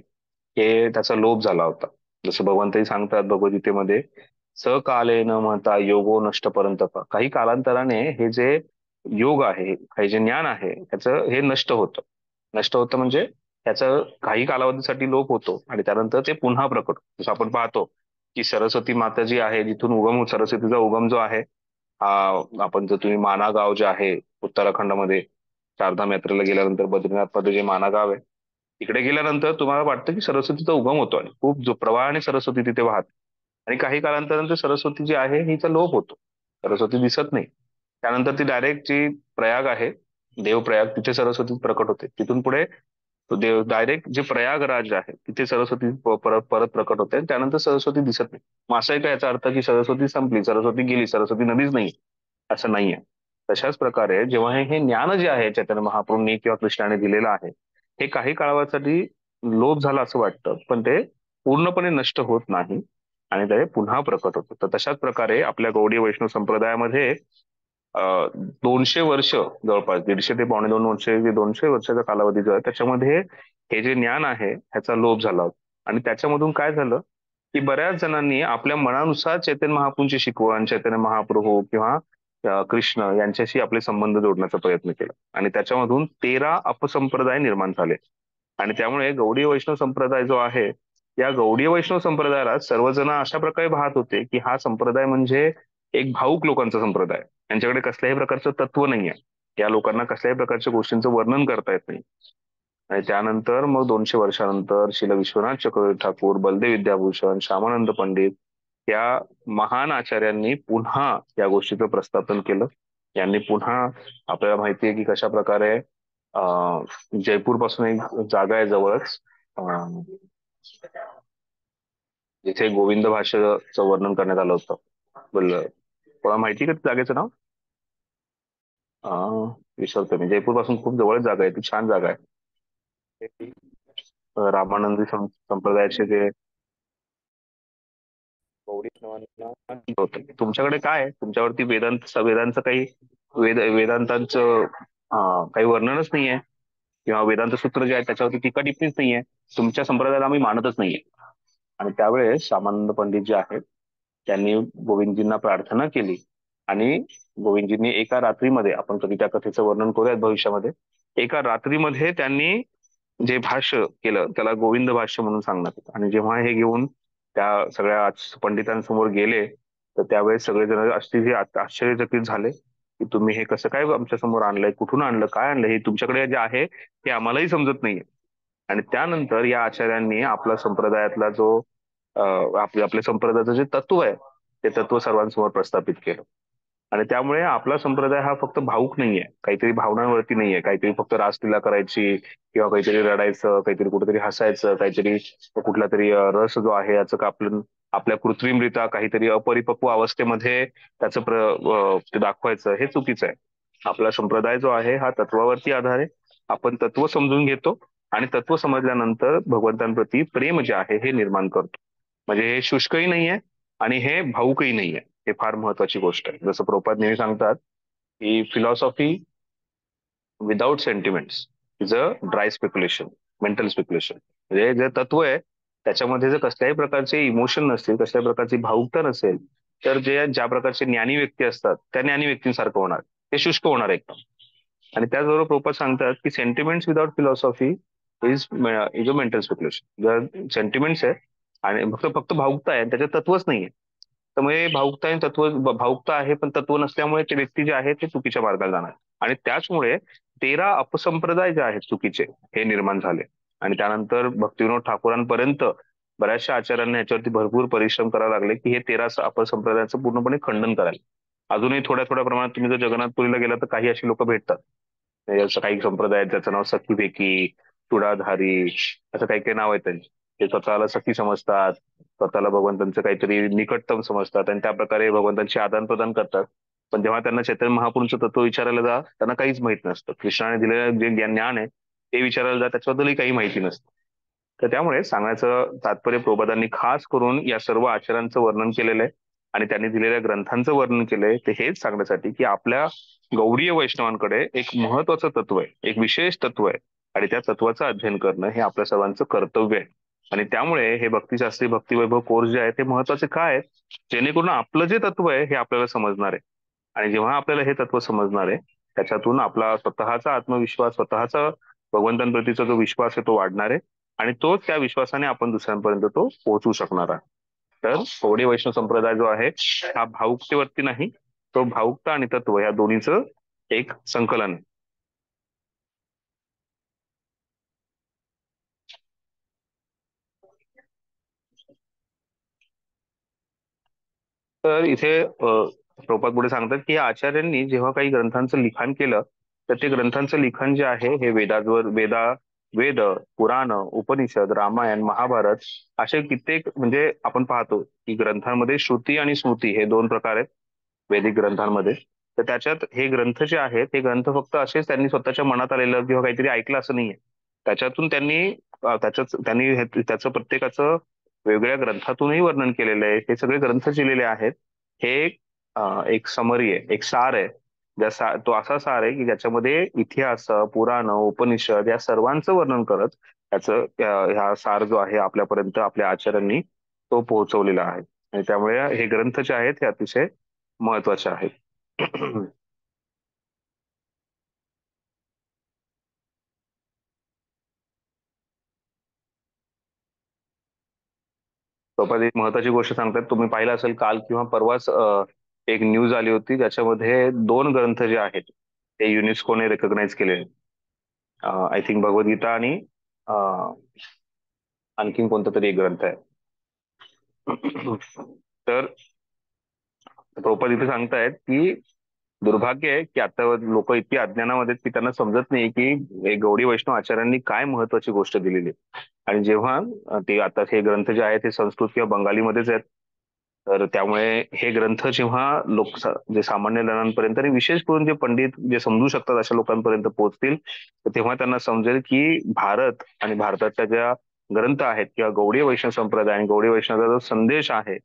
हे त्याचा लोप झाला होता. जसं भगवंतही सांगतात भगवद्गीतेमध्ये, सकाले न म्हणता योगो नष्ट परंतप. काही कालांतराने हे जे योग आहे, हे जे ज्ञान आहे त्याचं हे नष्ट होतं म्हणजे त्याचं काही कालावधीसाठी लोप होतो आणि त्यानंतर ते पुन्हा प्रकट. जसं आपण पाहतो की सरस्वती माता जी आहे जिथून उगम, सरस्वतीचा उगम जो आहे हा, आपण जर तुम्ही माना गाव जे आहे उत्तराखंडमध्ये चारधाम यात्रेला गेल्यानंतर बद्रीनाथ मध्ये जे माना गाव आहे तिकडे गेल्यानंतर तुम्हाला वाटतं की सरस्वतीचा उगम होतो आणि खूप जो प्रवाहाने सरस्वती तिथे वाहत, आणि काही कालांतरानंतर सरस्वती जी आहे हिचा लोप होतो, सरस्वती दिसत नाही. त्यानंतर ती डायरेक्ट जी प्रयाग आहे देवप्रयाग तिथे सरस्वती प्रकट होते. तिथून पुढे देव डायरेक्ट जे प्रयागराज आहे तिथे सरस्वती परत प्रकट होते. त्यानंतर सरस्वती दिसत नाही. मग असं आहे का याचा अर्थ की सरस्वती संपली, सरस्वती गेली, सरस्वती नदीच नाही, असं नाहीये. तशाच प्रकारे जेव्हा हे ज्ञान जे आहे चैतन्य महाप्रभूंनी किंवा कृष्णाने दिलेलं आहे हे काही काळासाठी लोप झालं असं वाटतं, पण ते पूर्णपणे नष्ट होत नाही आणि ते पुन्हा प्रकट होतं. तर तशाच प्रकारे आपल्या गौडी वैष्णव संप्रदायामध्ये 200 वर्ष, जवळपास 150 ते 2.5 वर्ष, 200 वर्षाचा कालावधी जो आहे त्याच्यामध्ये हे जे ज्ञान आहे ह्याचा लोप झाला होता. आणि त्याच्यामधून काय झालं की बऱ्याच जणांनी आपल्या मनानुसार चैतन्य महाप्रभूंची शिकवण, चैतन्य महाप्रभू किंवा कृष्ण यांच्याशी आपले संबंध जोडण्याचा प्रयत्न केला आणि त्याच्यामधून 13 अपसंप्रदाय निर्माण झाले. आणि त्यामुळे गौडी वैष्णव संप्रदाय जो आहे या गौडी वैष्णव संप्रदायाला सर्वजण अशा प्रकारे पाहत होते की हा संप्रदाय म्हणजे एक भाऊक लोकांचा संप्रदाय, यांच्याकडे कसल्याही प्रकारचं तत्व नाहीये, या लोकांना कसल्याही प्रकारच्या गोष्टींचं वर्णन करता येत नाही. आणि त्यानंतर मग 200 वर्षानंतर श्री विश्वनाथ चक्रवर्ती ठाकूर, बलदेव विद्याभूषण, श्यामानंद पंडित या महान आचार्यांनी पुन्हा या गोष्टीचं प्रस्थापन केलं. यांनी पुन्हा, आपल्याला माहिती आहे की कशा प्रकारे जयपूर पासून एक जागा आहे जवळच जिथे गोविंद भाष्याचं वर्णन करण्यात आलं होतं. बोललं कोणा माहिती का जागेचं नाव? विसरतो मी. जयपूर पासून खूप जवळच जागा आहे, ती छान जागा आहे. रामानंदी संप्रदायाचे जे तुमच्याकडे काय आहे? तुमच्यावरती वेदांचं काही वेदांतांचं काही वर्णनच नाहीये किंवा वेदांत सूत्र जे आहे त्याच्यावरती टीका टिप्पणीच नाहीये. तुमच्या संप्रदायाला आम्ही मानतच नाहीये. आणि त्यावेळेस श्यामानंद पंडित जे आहेत त्यांनी गोविंदजींना प्रार्थना केली आणि गोविंदजींनी एका रात्रीमध्ये, आपण कधी त्या कथेचं वर्णन करूयात भविष्यामध्ये, एका रात्रीमध्ये त्यांनी जे भाष्य केलं त्याला गोविंद भाष्य म्हणून सांगण्यात येतं. आणि जेव्हा हे घेऊन त्या सगळ्या पंडितांसमोर गेले तर त्यावेळेस सगळेजण आश्चर्यचकित झाले की तुम्ही हे कसं काय आमच्या समोर आणलंय, कुठून आणलं, काय आणलं, हे तुमच्याकडे जे आहे ते आम्हालाही समजत नाहीये. आणि त्यानंतर या आचार्यांनी आपला संप्रदायातला जो आपल्या संप्रदायाचं जे तत्व आहे ते तत्व सर्वांसमोर प्रस्थापित केलं. आणि त्यामुळे आपला संप्रदाय हा फक्त भावुक नाहीये, काहीतरी भावनांवरती नाहीये, काहीतरी फक्त रासलीला करायची किंवा काहीतरी रडायचं, काहीतरी कुठेतरी हसायचं, काहीतरी कुठला तरी रस जो आहे याचं का आपलं आपल्या कृत्रिमरित्या काहीतरी अपरिपक्व अवस्थेमध्ये त्याचं ते दाखवायचं, हे चुकीचं आहे. आपला संप्रदाय जो आहे हा तत्वावरती आधार आहे. आपण तत्व समजून घेतो आणि तत्व समजल्यानंतर भगवंतांप्रती प्रेम जे आहे हे निर्माण करतो. म्हणजे हे शुष्कही नाहीये आणि हे भाऊकही नाहीये. हे फार महत्वाची गोष्ट आहे. जसं प्रभुपाद नेहमी सांगतात की philosophy without sentiments is a dry speculation, mental speculation. म्हणजे जे तत्व आहे त्याच्यामध्ये जर कसल्याही प्रकारचे इमोशन नसतील, कसल्याही प्रकारची भावुकता नसेल, तर जे ज्या प्रकारचे ज्ञानी व्यक्ती असतात त्या ज्ञानी व्यक्तींसारखं होणार, ते शुष्क होणार एकदम. आणि त्याचबरोबर प्रभुपाद सांगतात की sentiments without philosophy is is a mental speculation. जर सेंटिमेंट्स आहे आणि फक्त फक्त भावुकता आहे, त्याच्यात तत्वच नाहीये, त्यामुळे भावुकता आणि तत्व, भावुकता आहे पण तत्व नसल्यामुळे ते व्यक्ती जे आहे ते चुकीच्या मार्गाला जाणार. आणि त्याचमुळे 13 अपसंप्रदाय जे आहेत चुकीचे हे निर्माण झाले. आणि त्यानंतर भक्तिविनोद ठाकूरांपर्यंत बऱ्याचशा आचार्यांनी याच्यावरती भरपूर परिश्रम करावे लागले की हे 13 अपसंप्रदायाचं पूर्णपणे खंडन करायला. अजूनही थोड्या थोड्या प्रमाणात तुम्ही जर जगन्नाथपुरीला गेला तर काही अशी लोक भेटतात. म्हणजे असं काही संप्रदाय आहेत ज्याचं नाव सखीपेकी, चुडाधारी, असं काही काही नाव आहे त्यांचे. ते स्वतःला सखी समजतात, स्वतःला भगवंतांचं काहीतरी निकटतम समजतात आणि त्या प्रकारे भगवंतांची आदान प्रदान करतात. पण जेव्हा त्यांना चैतन्य महापुरुषचं तत्व विचारायला जा, त्यांना काहीच माहित नसतं. कृष्णाने दिलेलं जे ज्ञान आहे ते विचारायला जा, त्याच्याबद्दलही काही माहिती नसतं. तर त्यामुळे सांगायचं तात्पर्य प्रभुपादांनी खास करून या सर्व आचारांचं वर्णन केलेलं आहे आणि त्यांनी दिलेल्या ग्रंथांचं वर्णन केलंय ते हेच सांगण्यासाठी की आपल्या गौडीय वैष्णवांकडे एक महत्वाचं तत्व आहे, एक विशेष तत्व आहे आणि त्या तत्वाचं अध्ययन करणं हे आपल्या सर्वांचं कर्तव्य आहे. आणि त्यामुळे हे भक्तिशास्त्री भक्तिवैभव कोर्स जे आहे ते महत्वाचे काय आहेत, जेणेकरून आपलं जे तत्व आहे हे आपल्याला समजणार आहे. आणि जेव्हा आपल्याला हे तत्व समजणार आहे त्याच्यातून आपला स्वतःचा आत्मविश्वास, स्वतःचा भगवंतांप्रतीचा जो विश्वास आहे तो वाढणार आहे आणि तोच त्या विश्वासाने आपण दुसऱ्यांपर्यंत तो पोहोचू शकणार आहे. तर गौडी वैष्णव संप्रदाय जो आहे हा भावुकतेवरती नाही, तो भावुकता आणि तत्व या दोन्हीचं एक संकलन आहे. तर इथे प्रभुपाद पुढे सांगतात की या आचार्यांनी जेव्हा काही ग्रंथांचं लिखाण केलं तर ते ग्रंथांचं लिखाण जे आहे हे वेद, पुराण, उपनिषद, रामायण, महाभारत असे कित्येक, म्हणजे आपण पाहतो की ग्रंथांमध्ये श्रुती आणि स्मृती हे दोन प्रकार आहेत वैदिक ग्रंथांमध्ये. तर त्याच्यात हे ग्रंथ जे आहेत हे ग्रंथ फक्त असेच त्यांनी स्वतःच्या मनात आलेलं किंवा काहीतरी ऐकलं असं नाहीये. त्याच्यातून त्याचं प्रत्येकाचं वेगळ्या ग्रंथातूनही वर्णन केलेलं आहे. हे सगळे ग्रंथ लिहिलेले आहेत. हे एक समरी आहे, एक सार आहे. तो असा सार आहे की ज्याच्यामध्ये इतिहास, पुराण, उपनिषद या सर्वांचं वर्णन करत त्याचं ह्या सार जो आहे आपल्यापर्यंत आपल्या आचार्यांनी तो पोहोचवलेला आहे. आणि त्यामुळे हे ग्रंथ जे आहेत हे अतिशय महत्वाचे आहेत. सोबत एक महत्वाची गोष्ट सांगतात, तुम्ही पाहिलं असेल काल किंवा परवाच एक न्यूज आली होती ज्याच्यामध्ये 2 ग्रंथ जे आहेत ते युनेस्कोने रेकग्नाइज केले. आय थिंक भगवद्गीता आणि अं, आणखीन कोणता तरी एक ग्रंथ आहे. तर प्रभुपाद इथे सांगतायत की दुर्भाग्य आहे की आता लोक इतकी अज्ञानामध्ये आहेत की त्यांना समजत नाही की हे गौडी वैष्णव आचार्यांनी काय महत्वाची गोष्ट दिलेली आहे. आणि जेव्हा ते आता हे ग्रंथ जे आहेत ते संस्कृत किंवा बंगालीमध्येच आहेत, तर त्यामुळे हे ग्रंथ जेव्हा जे सामान्य जणांपर्यंत आणि विशेष करून जे पंडित जे समजू शकतात अशा लोकांपर्यंत पोहोचतील, तर तेव्हा त्यांना समजेल की भारत आणि भारताच्या ज्या ग्रंथ आहेत किंवा गौडी वैष्णव संप्रदाय आणि गौडी वैष्णवाचा जो संदेश आहे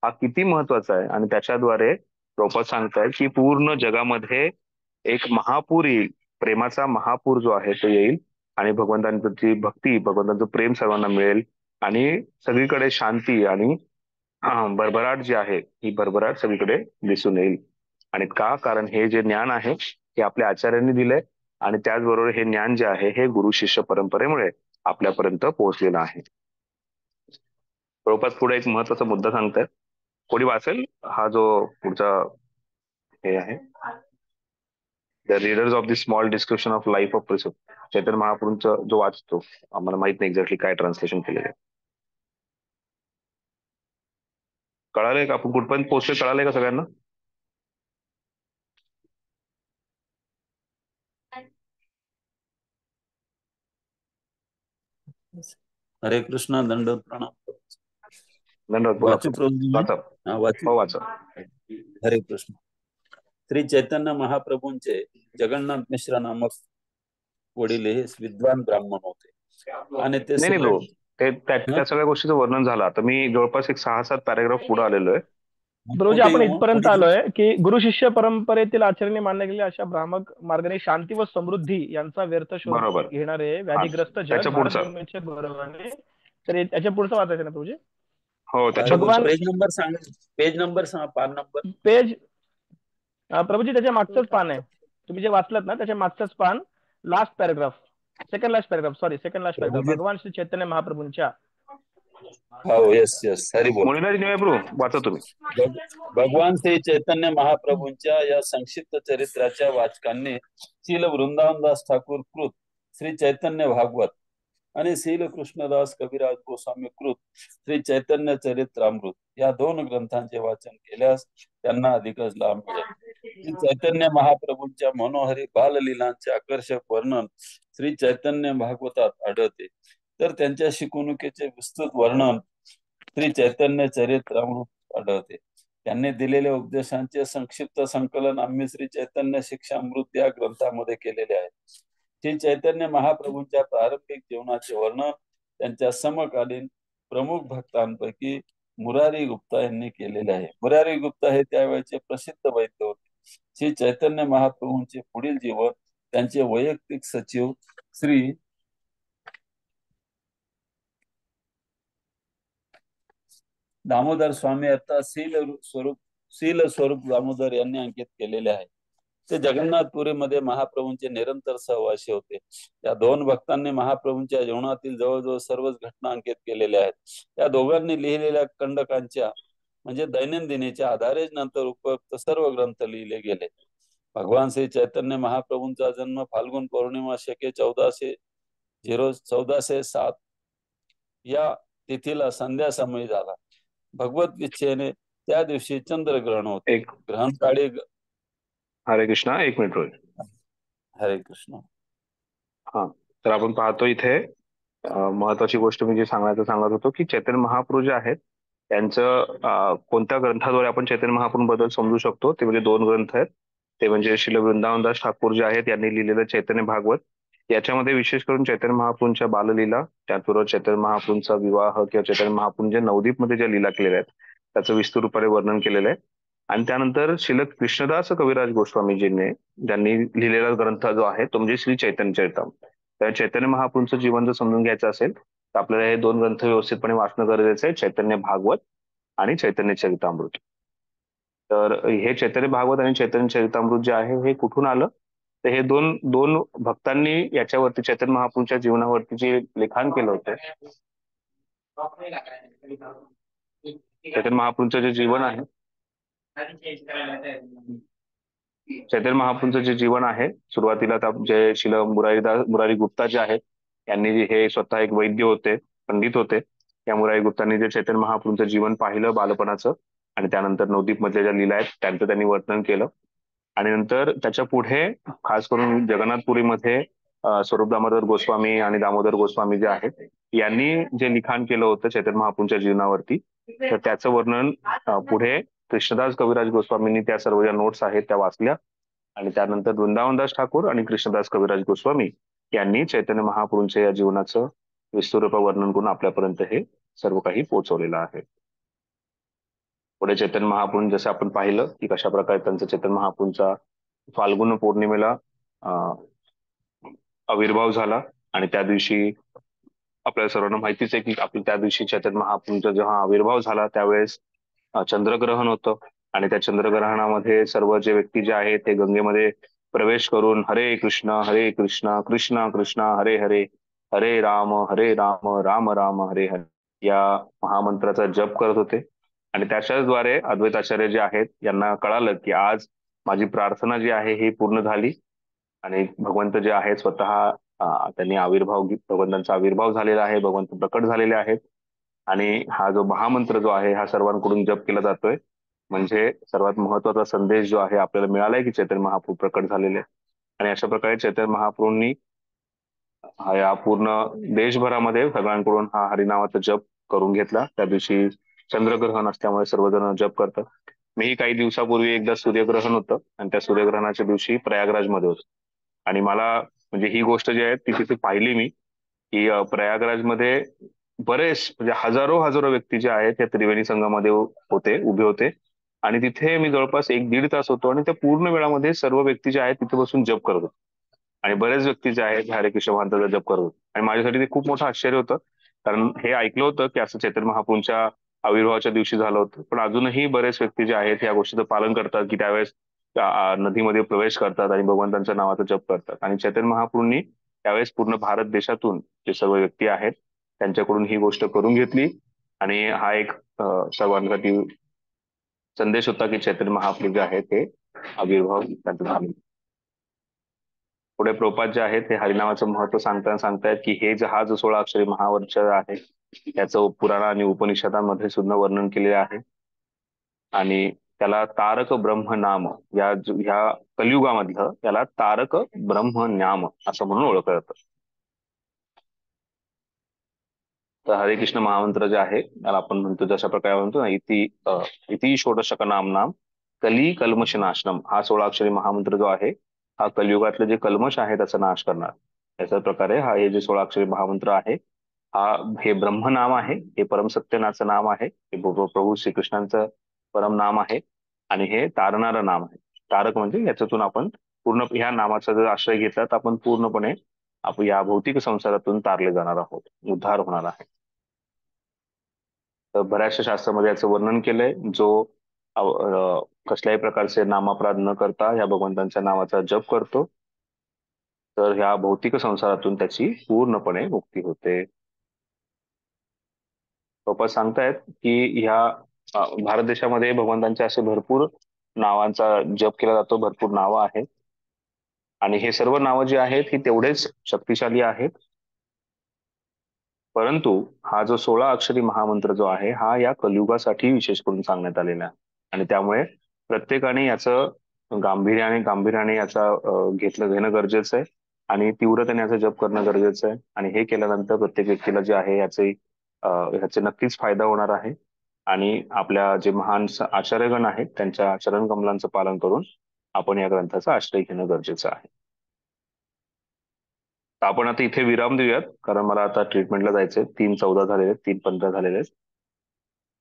हा किती महत्वाचा आहे. आणि त्याच्याद्वारे प्रभुपाद सांगतायत की पूर्ण जगामध्ये एक महापूर येईल, प्रेमाचा महापूर जो आहे तो येईल आणि भगवंतांची भक्ती, भगवंतांचं प्रेम सर्वांना मिळेल आणि सगळीकडे शांती आणि भरभराट जी आहे ही भरभराट सगळीकडे दिसून येईल. आणि का, कारण हे जे ज्ञान आहे हे आपल्या आचार्यांनी दिलंय आणि त्याचबरोबर हे ज्ञान जे आहे हे गुरु शिष्य परंपरेमुळे आपल्यापर्यंत पोहोचलेलं आहे. प्रभुपाद पुढे एक महत्वाचा मुद्दा सांगतायत, कोणी वाचेल हा जो पुढचा हे आहे, the readers of the small description of life of प्रिसप. चैतन्य महाप्रभूंचा जो वाचतो, आम्हाला माहित नाही एक्झॅक्टली काय ट्रान्सलेशन केलेलं आहे. कळालंय का, आपण कुठपर्यंत पोहोचले, कळालंय का सगळ्यांना? हरे कृष्ण, दंडवत प्रणाम. धन्यवाद. बोला वाचू प्रभू. प्रभूजी? वाचा. हा, वाचू. हो वाचा. हरे कृष्ण. श्री चैतन्य महाप्रभूंचे जगन्नाथ मिश्र नामक वडील हे विद्वान ब्राह्मण होते आणि ते नाही नाही सलग प्रभू, त्या सगळ्या गोष्टीचं वर्णन झालं. आता मी जवळपास एक 6-7 पॅराग्राफ पुढे आलेलो आहे. प्रभूजी कुठे आपण येऊ? इथपर्यंत पुढे आलोय की गुरु शिष्य परंपरेतील आचरणी मानल्या गेलेल्या अशा भ्रामक मार्गाने शांती व समृद्धी यांचा व्यर्थ शोध बरोबर. घेणारे हा, व्याधिग्रस्त जग त्याच्या भारत पुढचा. भूमीच्या बरोबरीने. तर त्याच्या पुढचं वाचायचं ना प्रभूजी? हो त्याच्या पुढचा. भगवान पेज नंबर सांगा, पेज नंबर सांगा, पान नंबर. पेज प्रभूजी त्याच्या मागचंच पान आहे. तुम्ही जे वाचलं ना त्याच्या मागचंच पान, last paragraph, second last paragraph. Prabhuji. भगवान श्री चैतन्य महाप्रभूंच्या. हो, यस यस, हरी बोल. मुनिराज निवे प्रभू, वाचा तुम्ही. भगवान श्री चैतन्य महाप्रभूंच्या या संक्षिप्त चरित्राच्या वाचकांनी शील वृंदावनदास ठाकूर कृत श्री चैतन्य भागवत आणि शील कृष्णदास कविराज गोस्वामी कृत श्री चैतन्य चरित्रामृत या 2 ग्रंथांचे वाचन केल्यास त्यांना अधिकच लाभ मिळेल. श्री चैतन्य महाप्रभूंच्या मनोहरी बाललीलांचे आकर्षक वर्णन श्री चैतन्य भागवतात आढळते, तर त्यांच्या शिकवणुकीचे विस्तृत वर्णन श्री चैतन्य चरित्रामृत आढळते. त्यांनी दिलेल्या उपदेशांचे संक्षिप्त संकलन आम्ही श्री चैतन्य शिक्षामृत या ग्रंथामध्ये केलेले आहे. श्री चैतन्य महाप्रभूंच्या प्रारंभिक जीवनाचे वर्णन त्यांच्या समकालीन प्रमुख भक्तांपैकी मुरारी गुप्ता यांनी केलेले आहे. मुरारी गुप्ता हे त्यावेळेचे प्रसिद्ध वैद्य होते. श्री चैतन्य महाप्रभूंचे पुढील जीवन त्यांचे वैयक्तिक सचिव श्री दामोदर स्वामी अर्थात शील स्वरूप दामोदर यांनी अंकित केलेले आहे. ते जगन्नाथपुरीमध्ये महाप्रभूंचे निरंतर सहवासी होते. या 2 भक्तांनी महाप्रभूंच्या जीवनातील जवळजवळ सर्वच घटना अंकित केलेल्या आहेत. या दोघांनी लिहिलेल्या कंडकांच्या म्हणजे दैनंदिनीच्या आधारेच नंतर उपयुक्त सर्व ग्रंथ लिहिले गेले. भगवान श्री चैतन्य महाप्रभूंचा जन्म फाल्गुन पौर्णिमा शके 1407 या तिथीला संध्या समयी झाला. भगवत इच्छेने त्या दिवशी चंद्रग्रहण होते. एक ग्रहण काळी. हरे कृष्णा, 1 मिनिट रोहित. हरे कृष्ण. हा, तर आपण पाहतो इथे महत्वाची गोष्ट मी जे सांगत होतो की चैतन्य महाप्रभू जे आहेत त्यांचं कोणत्या ग्रंथाद्वारे आपण चैतन्य महाप्रभूंबद्दल समजू शकतो, ते म्हणजे 2 ग्रंथ आहेत. ते म्हणजे श्रील वृंदावनदास ठाकूर जे आहेत यांनी लिहिलेलं चैतन्य भागवत. याच्यामध्ये विशेष करून चैतन्य महाप्रभूंच्या बाललीला, त्याचबरोबर चैतन्य महाप्रभूंचा विवाह किंवा चैतन्य महाप्रभूंच्या नवदीप मध्ये ज्या लीला केलेल्या आहेत त्याचं विस्तृत रूपाने वर्णन केलेलं आहे. आणि त्यानंतर श्रील कृष्णदास कविराज गोस्वामीजींनी ज्यांनी लिहिलेला ग्रंथ जो आहे तो म्हणजे श्री चैतन्य चरितामृत. त्या चैतन्य महाप्रभूंचं जीवन जर समजून घ्यायचं असेल तर आपल्याला हे 2 ग्रंथ व्यवस्थितपणे वाचणं गरजेचं आहे, चैतन्य भागवत आणि चैतन्य चरितामृत. तर हे चैतन्य भागवत आणि चैतन्य चरितामृत जे आहे हे कुठून आलं, तर हे दोन भक्तांनी याच्यावरती चैतन्य महाप्रभूंच्या जीवनावरती जे लिखाण केलं होतं. चैतन्य महाप्रभूंचं जे जीवन आहे, चैतन्य महाप्रभूंचं जे जीवन आहे सुरुवातीला जे श्रील मुरारी गुप्ता जे आहेत यांनी हे स्वतः एक वैद्य होते, पंडित होते. या मुरारी गुप्तांनी जे चैतन्य महाप्रभूंचं जीवन पाहिलं बालपणाचं आणि त्यानंतर नवदीप मधल्या ज्या लीला आहेत त्यांचं त्यांनी वर्णन केलं. आणि नंतर त्याच्या पुढे खास करून जगन्नाथपुरीमध्ये स्वरूप दामोदर गोस्वामी आणि दामोदर गोस्वामी जे आहेत यांनी जे लिखाण केलं होतं चैतन्य महाप्रभूंच्या जीवनावरती, तर त्याचं वर्णन पुढे कृष्णदास कविराज गोस्वामींनी त्या सर्व ज्या नोट्स आहेत त्या वाचल्या. आणि त्यानंतर वृंदावनदास ठाकूर आणि कृष्णदास कविराज गोस्वामी यांनी चैतन्य महाप्रभूंच्या या जीवनाचं विस्तृत वर्णन करून आपल्यापर्यंत हे सर्व काही पोहोचवलेलं आहे. पुढे चैतन्य महाप्रभू जसं आपण पाहिलं की कशा प्रकारे त्यांचा चैतन्य महाप्रभूंचा फाल्गुन पौर्णिमेला आविर्भाव झाला. आणि त्या दिवशी आपल्याला सर्वांना माहितीच आहे की आपल्या त्या दिवशी चैतन्य महाप्रभूंचा जेव्हा आविर्भाव झाला त्यावेळेस चंद्रग्रहण होतं. आणि त्या चंद्रग्रहणामध्ये सर्व जे व्यक्ती जे आहेत ते गंगेमध्ये प्रवेश करून हरे कृष्ण कृष्ण कृष्ण हरे हरे, हरे राम राम राम हरे हरे या महामंत्राचा जप करत होते. आणि त्याच्याद्वारे अद्वैताचार्य जे आहेत यांना कळालं की आज माझी प्रार्थना जी आहे ही पूर्ण झाली आणि भगवंत जे आहे स्वतः त्यांनी भगवंतांचा आविर्भाव झालेला आहे, भगवंत प्रकट झालेले आहेत. आणि हा जो महामंत्र जो आहे हा सर्वांकडून जप केला जातोय. म्हणजे सर्वात महत्वाचा संदेश जो आहे आपल्याला मिळालाय की चैतन्य महाप्रभू प्रकट झालेले. आणि अशा प्रकारे चैतन्य महाप्रभूंनी हा या पूर्ण देशभरामध्ये सगळ्यांकडून हा हरिनामाचा जप करून घेतला. त्या दिवशी चंद्रग्रहण असल्यामुळे सर्वजण जप करतात. मीही काही दिवसापूर्वी एकदा सूर्यग्रहण होतं आणि त्या सूर्यग्रहणाच्या दिवशी प्रयागराजमध्ये होतो. आणि मला म्हणजे ही गोष्ट जी आहे ती तिथे पाहिली मी, की प्रयागराजमध्ये बरेच म्हणजे हजारो हजारो व्यक्ती जे आहेत त्या त्रिवेणी संगमामध्ये होते, उभे होते. आणि तिथे मी जवळपास 1-1.5 तास होतो आणि त्या पूर्ण वेळामध्ये सर्व व्यक्ती जे आहेत तिथे बसून जप करत होते. आणि बरेच व्यक्ती जे आहेत हरे कृष्ण महामंत्राचा जप करत होते. आणि माझ्यासाठी ते खूप मोठं आश्चर्य होतं, कारण हे ऐकलं होतं की असं चैतन्य महाप्रभूंच्या आविर्भावाच्या दिवशी झालं होतं. पण अजूनही बरेच व्यक्ती जे आहेत या गोष्टीचं पालन करतात, की त्यावेळेस नदीमध्ये प्रवेश करतात आणि भगवंतांच्या नावाचा जप करतात. आणि चैतन्य महाप्रभूंनी त्यावेळेस पूर्ण भारत देशातून जे सर्व व्यक्ती आहेत त्यांच्याकडून ही गोष्ट करून घेतली. आणि हा एक सर्वांसाठी संदेश होता की चैतन्य महाप्रभू जे आहेत ते आविर्भाव त्यांचा झाला. पुढे प्रभुपाद जे आहेत ते हरिनामाचं महत्व सांगताना सांगतायत की हे हा जो 16 अक्षरी महावर्ष आहे त्याचं पुराण आणि उपनिषदांमध्ये सुद्धा वर्णन केलेले आहे. आणि त्याला तारक ब्रह्म नाम ह्या कलियुगामधलं त्याला तारक ब्रह्म नाम असं म्हणून ओळखलं जातं. तर हरे कृष्ण महामंत्र जे आहे त्याला आपण म्हणतो जशा प्रकारे म्हणतो ना इति षोडशक नाम नाम कली कल्मश नाशनम. हा 16 अक्षरी महामंत्र जो आहे हा कलियुगातले जे कल्मश आहे त्याचा नाश करणार. याच्या प्रकारे हा हे जे 16 अक्षरी महामंत्र आहे हा हे ब्रह्मनाम आहे, हे परमसत्यनाचं नाम आहे, हे प्रभू श्रीकृष्णांचं परम नाम आहे. आणि हे तारणारं नाम आहे. तारक म्हणजे याच्यातून आपण पूर्ण ह्या नामाचा जर आश्रय घेतला तर आपण पूर्णपणे आपण या भौतिक संसारातून तारले जाणार आहोत, उद्धार होणार आहे. तर बऱ्याचशा शास्त्रामध्ये याचं वर्णन केलंय. जो कसल्याही प्रकारचे नामापराध न करता या भगवंतांच्या नावाचा जप करतो तर ह्या भौतिक संसारातून त्याची पूर्णपणे मुक्ती होते. पप्पा सांगतायत की ह्या भारत देशामध्ये भगवंतांच्या असे भरपूर नावांचा जप केला जातो, भरपूर नावं आहेत. आणि हे सर्व नावं जी आहेत ही तेवढेच शक्तिशाली आहेत. परंतु हा जो 16 अक्षरी महामंत्र जो आहे हा या कलियुगासाठी विशेष करून सांगण्यात आलेला आहे. आणि त्यामुळे प्रत्येकाने याचं गांभीर्याने याचा घेणं गरजेचं आहे. आणि तीव्रतेने याचा जप करणं गरजेचं आहे. आणि हे केल्यानंतर प्रत्येक व्यक्तीला जे आहे ह्याचे नक्कीच फायदा होणार आहे. आणि आपल्या जे महान आचार्यगण आहेत त्यांच्या चरण कमलांचं पालन करून आपण या ग्रंथाचा आश्रय घेणं गरजेचं आहे. तर आपण आता इथे विराम देऊयात, कारण मला आता ट्रीटमेंटला जायचंय. 3:14 झालेले, 3:15 झालेले.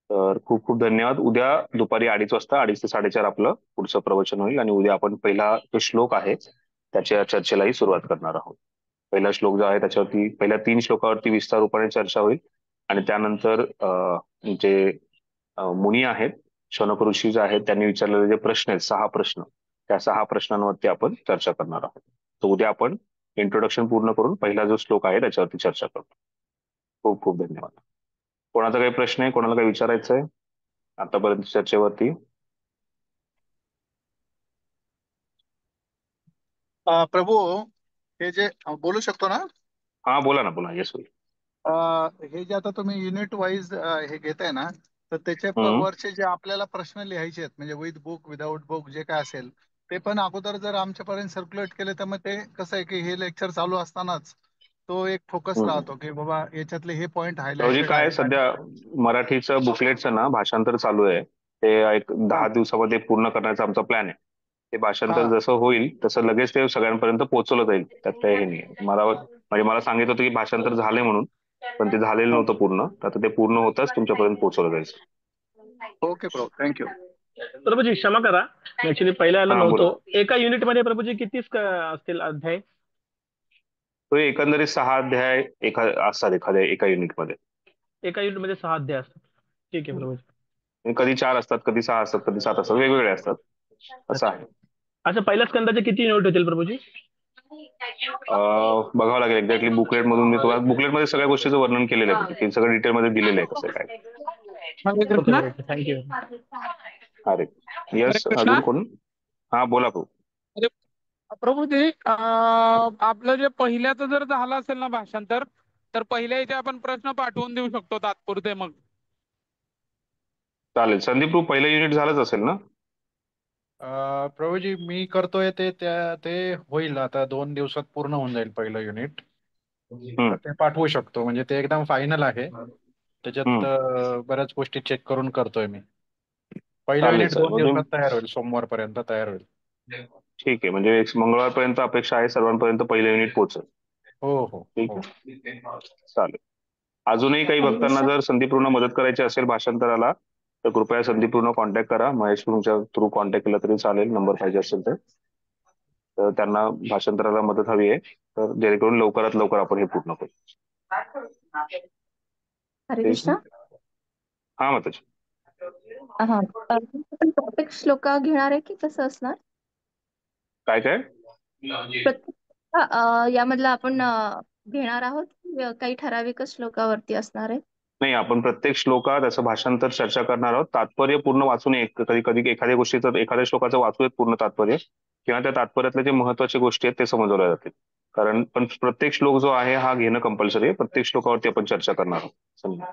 तर खूप खूप धन्यवाद. उद्या दुपारी 2:30 वाजता 2:30 ते 4:30 आपलं पुढचं प्रवचन होईल. आणि उद्या आपण पहिला जो श्लोक आहे त्याच्या चर्चेलाही सुरुवात करणार आहोत. पहिला श्लोक जो आहे त्याच्यावरती पहिल्या 3 श्लोकावरती विस्तार रूपाने चर्चा होईल. आणि त्यानंतर जे मुनी आहेत, शौनक ऋषी जे आहेत त्यांनी विचारलेले जे प्रश्न आहेत 6 प्रश्न, त्या 6 प्रश्नांवरती आपण चर्चा करणार आहोत. तर उद्या आपण इंट्रोडक्शन पूर्ण करून पहिला जो श्लोक आहे त्याच्यावरती चर्चा करतो. खूप खूप धन्यवाद. कोणाचा काही प्रश्न आहे, कोणाला काही विचारायचं आहे आतापर्यंत चर्चेवरती? प्रभू, हे जे बोलू शकतो ना? हा बोला ना, बोला. येस होईल. हे जे आता तुम्ही युनिट वाईज हे घेताय ना, तर त्याच्या वरचे जे आपल्याला प्रश्न लिहायचे आहेत म्हणजे विथ बुक विदाउट बुक जे काय असेल ते पण अगोदर जर आमच्यापर्यंत सर्क्युलेट केले तर मग ते कसं आहे की हे लेक्चर चालू असतानाच तो एक फोकस राहतो की बाबा याच्यातले हे पॉइंट हायलाइटेड काय आहेत. सध्या मराठीचं बुकलेटचं ना भाषांतर चालू आहे. ते एक 10 दिवसामध्ये पूर्ण करण्याचा आमचा प्लॅन आहे. ते भाषांतर जसं होईल तसं लगेच ते सगळ्यांपर्यंत पोहोचवलं जाईल. त्यात काही हे नाही. मला सांगितलं होतं की भाषांतर झाले म्हणून, पण ते झालेलं नव्हतं पूर्ण. आता ते पूर्ण होताच तुमच्यापर्यंत पोहोचवलं जाईल. ओके प्रभू, थँक्यू. प्रभूजी क्षमा करा, ऍक्च्युली पहिल्या आलो हा, बोला. नव्हतो. एका युनिट मध्ये प्रभूजी किती असतील अध्याय? तो एकंदरीत 6 अध्याय असतात एका युनिटमध्ये. एका युनिट मध्ये 6 अध्याय असतात. ठीक आहे प्रभूजी. कधी 4 असतात, कधी 6 असतात, कधी 7 असतात, वेगवेगळे असतात. असं आहे. अच्छा, पहिल्या स्कंदाचे किती युनिट होतील प्रभूजी? बघावं लागेल एक्झॅक्टली. बुकलेट मधून मी तुम्हाला बुकलेटमध्ये सगळ्या गोष्टीचं वर्णन केलेलं आहे. ते सगळं डिटेलमध्ये दिलेलं आहे कसं काय. थँक्यू. अरे यस, अजून कोण? हा बोला प्रभू. प्रभूजी, आपलं जे पहिल्याचं जर झालं असेल ना भाषांतर, तर पहिल्या इथे आपण प्रश्न पाठवून देऊ शकतो तात्पुरते. मग चालेल. संदीप प्रभू, पहिलं युनिट झालंच असेल ना? प्रभूजी मी करतोय ते होईल आता 2 दिवसात पूर्ण होऊन जाईल पहिलं युनिट. तर ते पाठवू शकतो. म्हणजे ते एकदम फायनल आहे. त्याच्यात बऱ्याच गोष्टी चेक करून करतोय मी. पहिलं चालेल युनिट सर. 2 दिवसात तयार होईल, सोमवारपर्यंत तयार होईल. ठीक आहे, म्हणजे मंगळवारपर्यंत अपेक्षा आहे सर्वांपर्यंत पहिलं युनिट पोहोचेल. हो हो ठीक हो. आहे, चालेल. अजूनही काही भक्तांना जर संदीपूर्ण मदत करायची असेल भाषांतराला तर कृपया संदीपूर्ण कॉन्टॅक्ट करा. महेश तुमच्या थ्रू कॉन्टॅक्ट केला तरी चालेल, नंबर पाहिजे असेल तर त्यांना भाषांतराला मदत हवी आहे, तर जेणेकरून लवकरात लवकर आपण हे पूर्ण करू. हरे ठीक कृष्ण. आहे? हा माताजी. हा प्रत्येक श्लोक घेणार आहे की कसं असणार? काय काय प्रत्येक यामधला आपण घेणार आहोत की काही ठराविकच श्लोकावरती असणार आहे? नाही, आपण प्रत्येक श्लोकात असं भाषांतर चर्चा करणार आहोत. तात्पर्य पूर्ण वाचून कधी कधी एखाद्या गोष्टीचं एखाद्या श्लोकाचं वाचूयात पूर्ण तात्पर्य, किंवा त्या तात्पर्यातल्या जे महत्वाच्या गोष्टी आहेत ते समजवल्या जातील. कारण पण प्रत्येक श्लोक जो आहे हा घेणं कंपल्सरी आहे. प्रत्येक श्लोकावरती आपण चर्चा करणार आहोत. समजा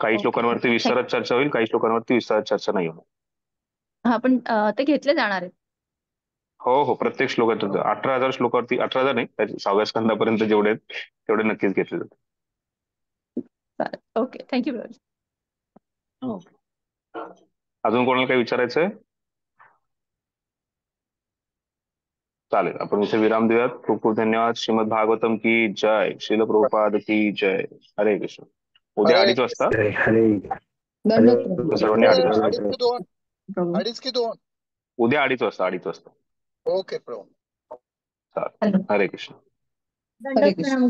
काही श्लोकांवरती विस्तारात चर्चा होईल, काही श्लोकांवरती विस्तारात चर्चा नाही होणार. हा पण ते घेतले जाणार आहेत. हो हो, प्रत्येक श्लोकात 18,000 श्लोकावरती, 18,000 नाही, 6व्या स्कंदापर्यंत जेवढे आहेत तेवढे नक्कीच घेतले जातात. ओके, थँक्यू प्रभू. अजून कोणाला काही विचारायचंय? चालेल, आपण इथे विराम देऊयात. खूप खूप धन्यवाद. श्रीमद भागवतम की जय. श्रील प्रभुपाद की जय. हरे कृष्ण. उद्या 2:30 वाजता सर्वांनी 2:30 वाजता. 2:30 की 2? उद्या 2:30 वाजता. 2:30 वाजता. ओके प्रभू. चालेल. हरे कृष्ण. हरे कृष्ण.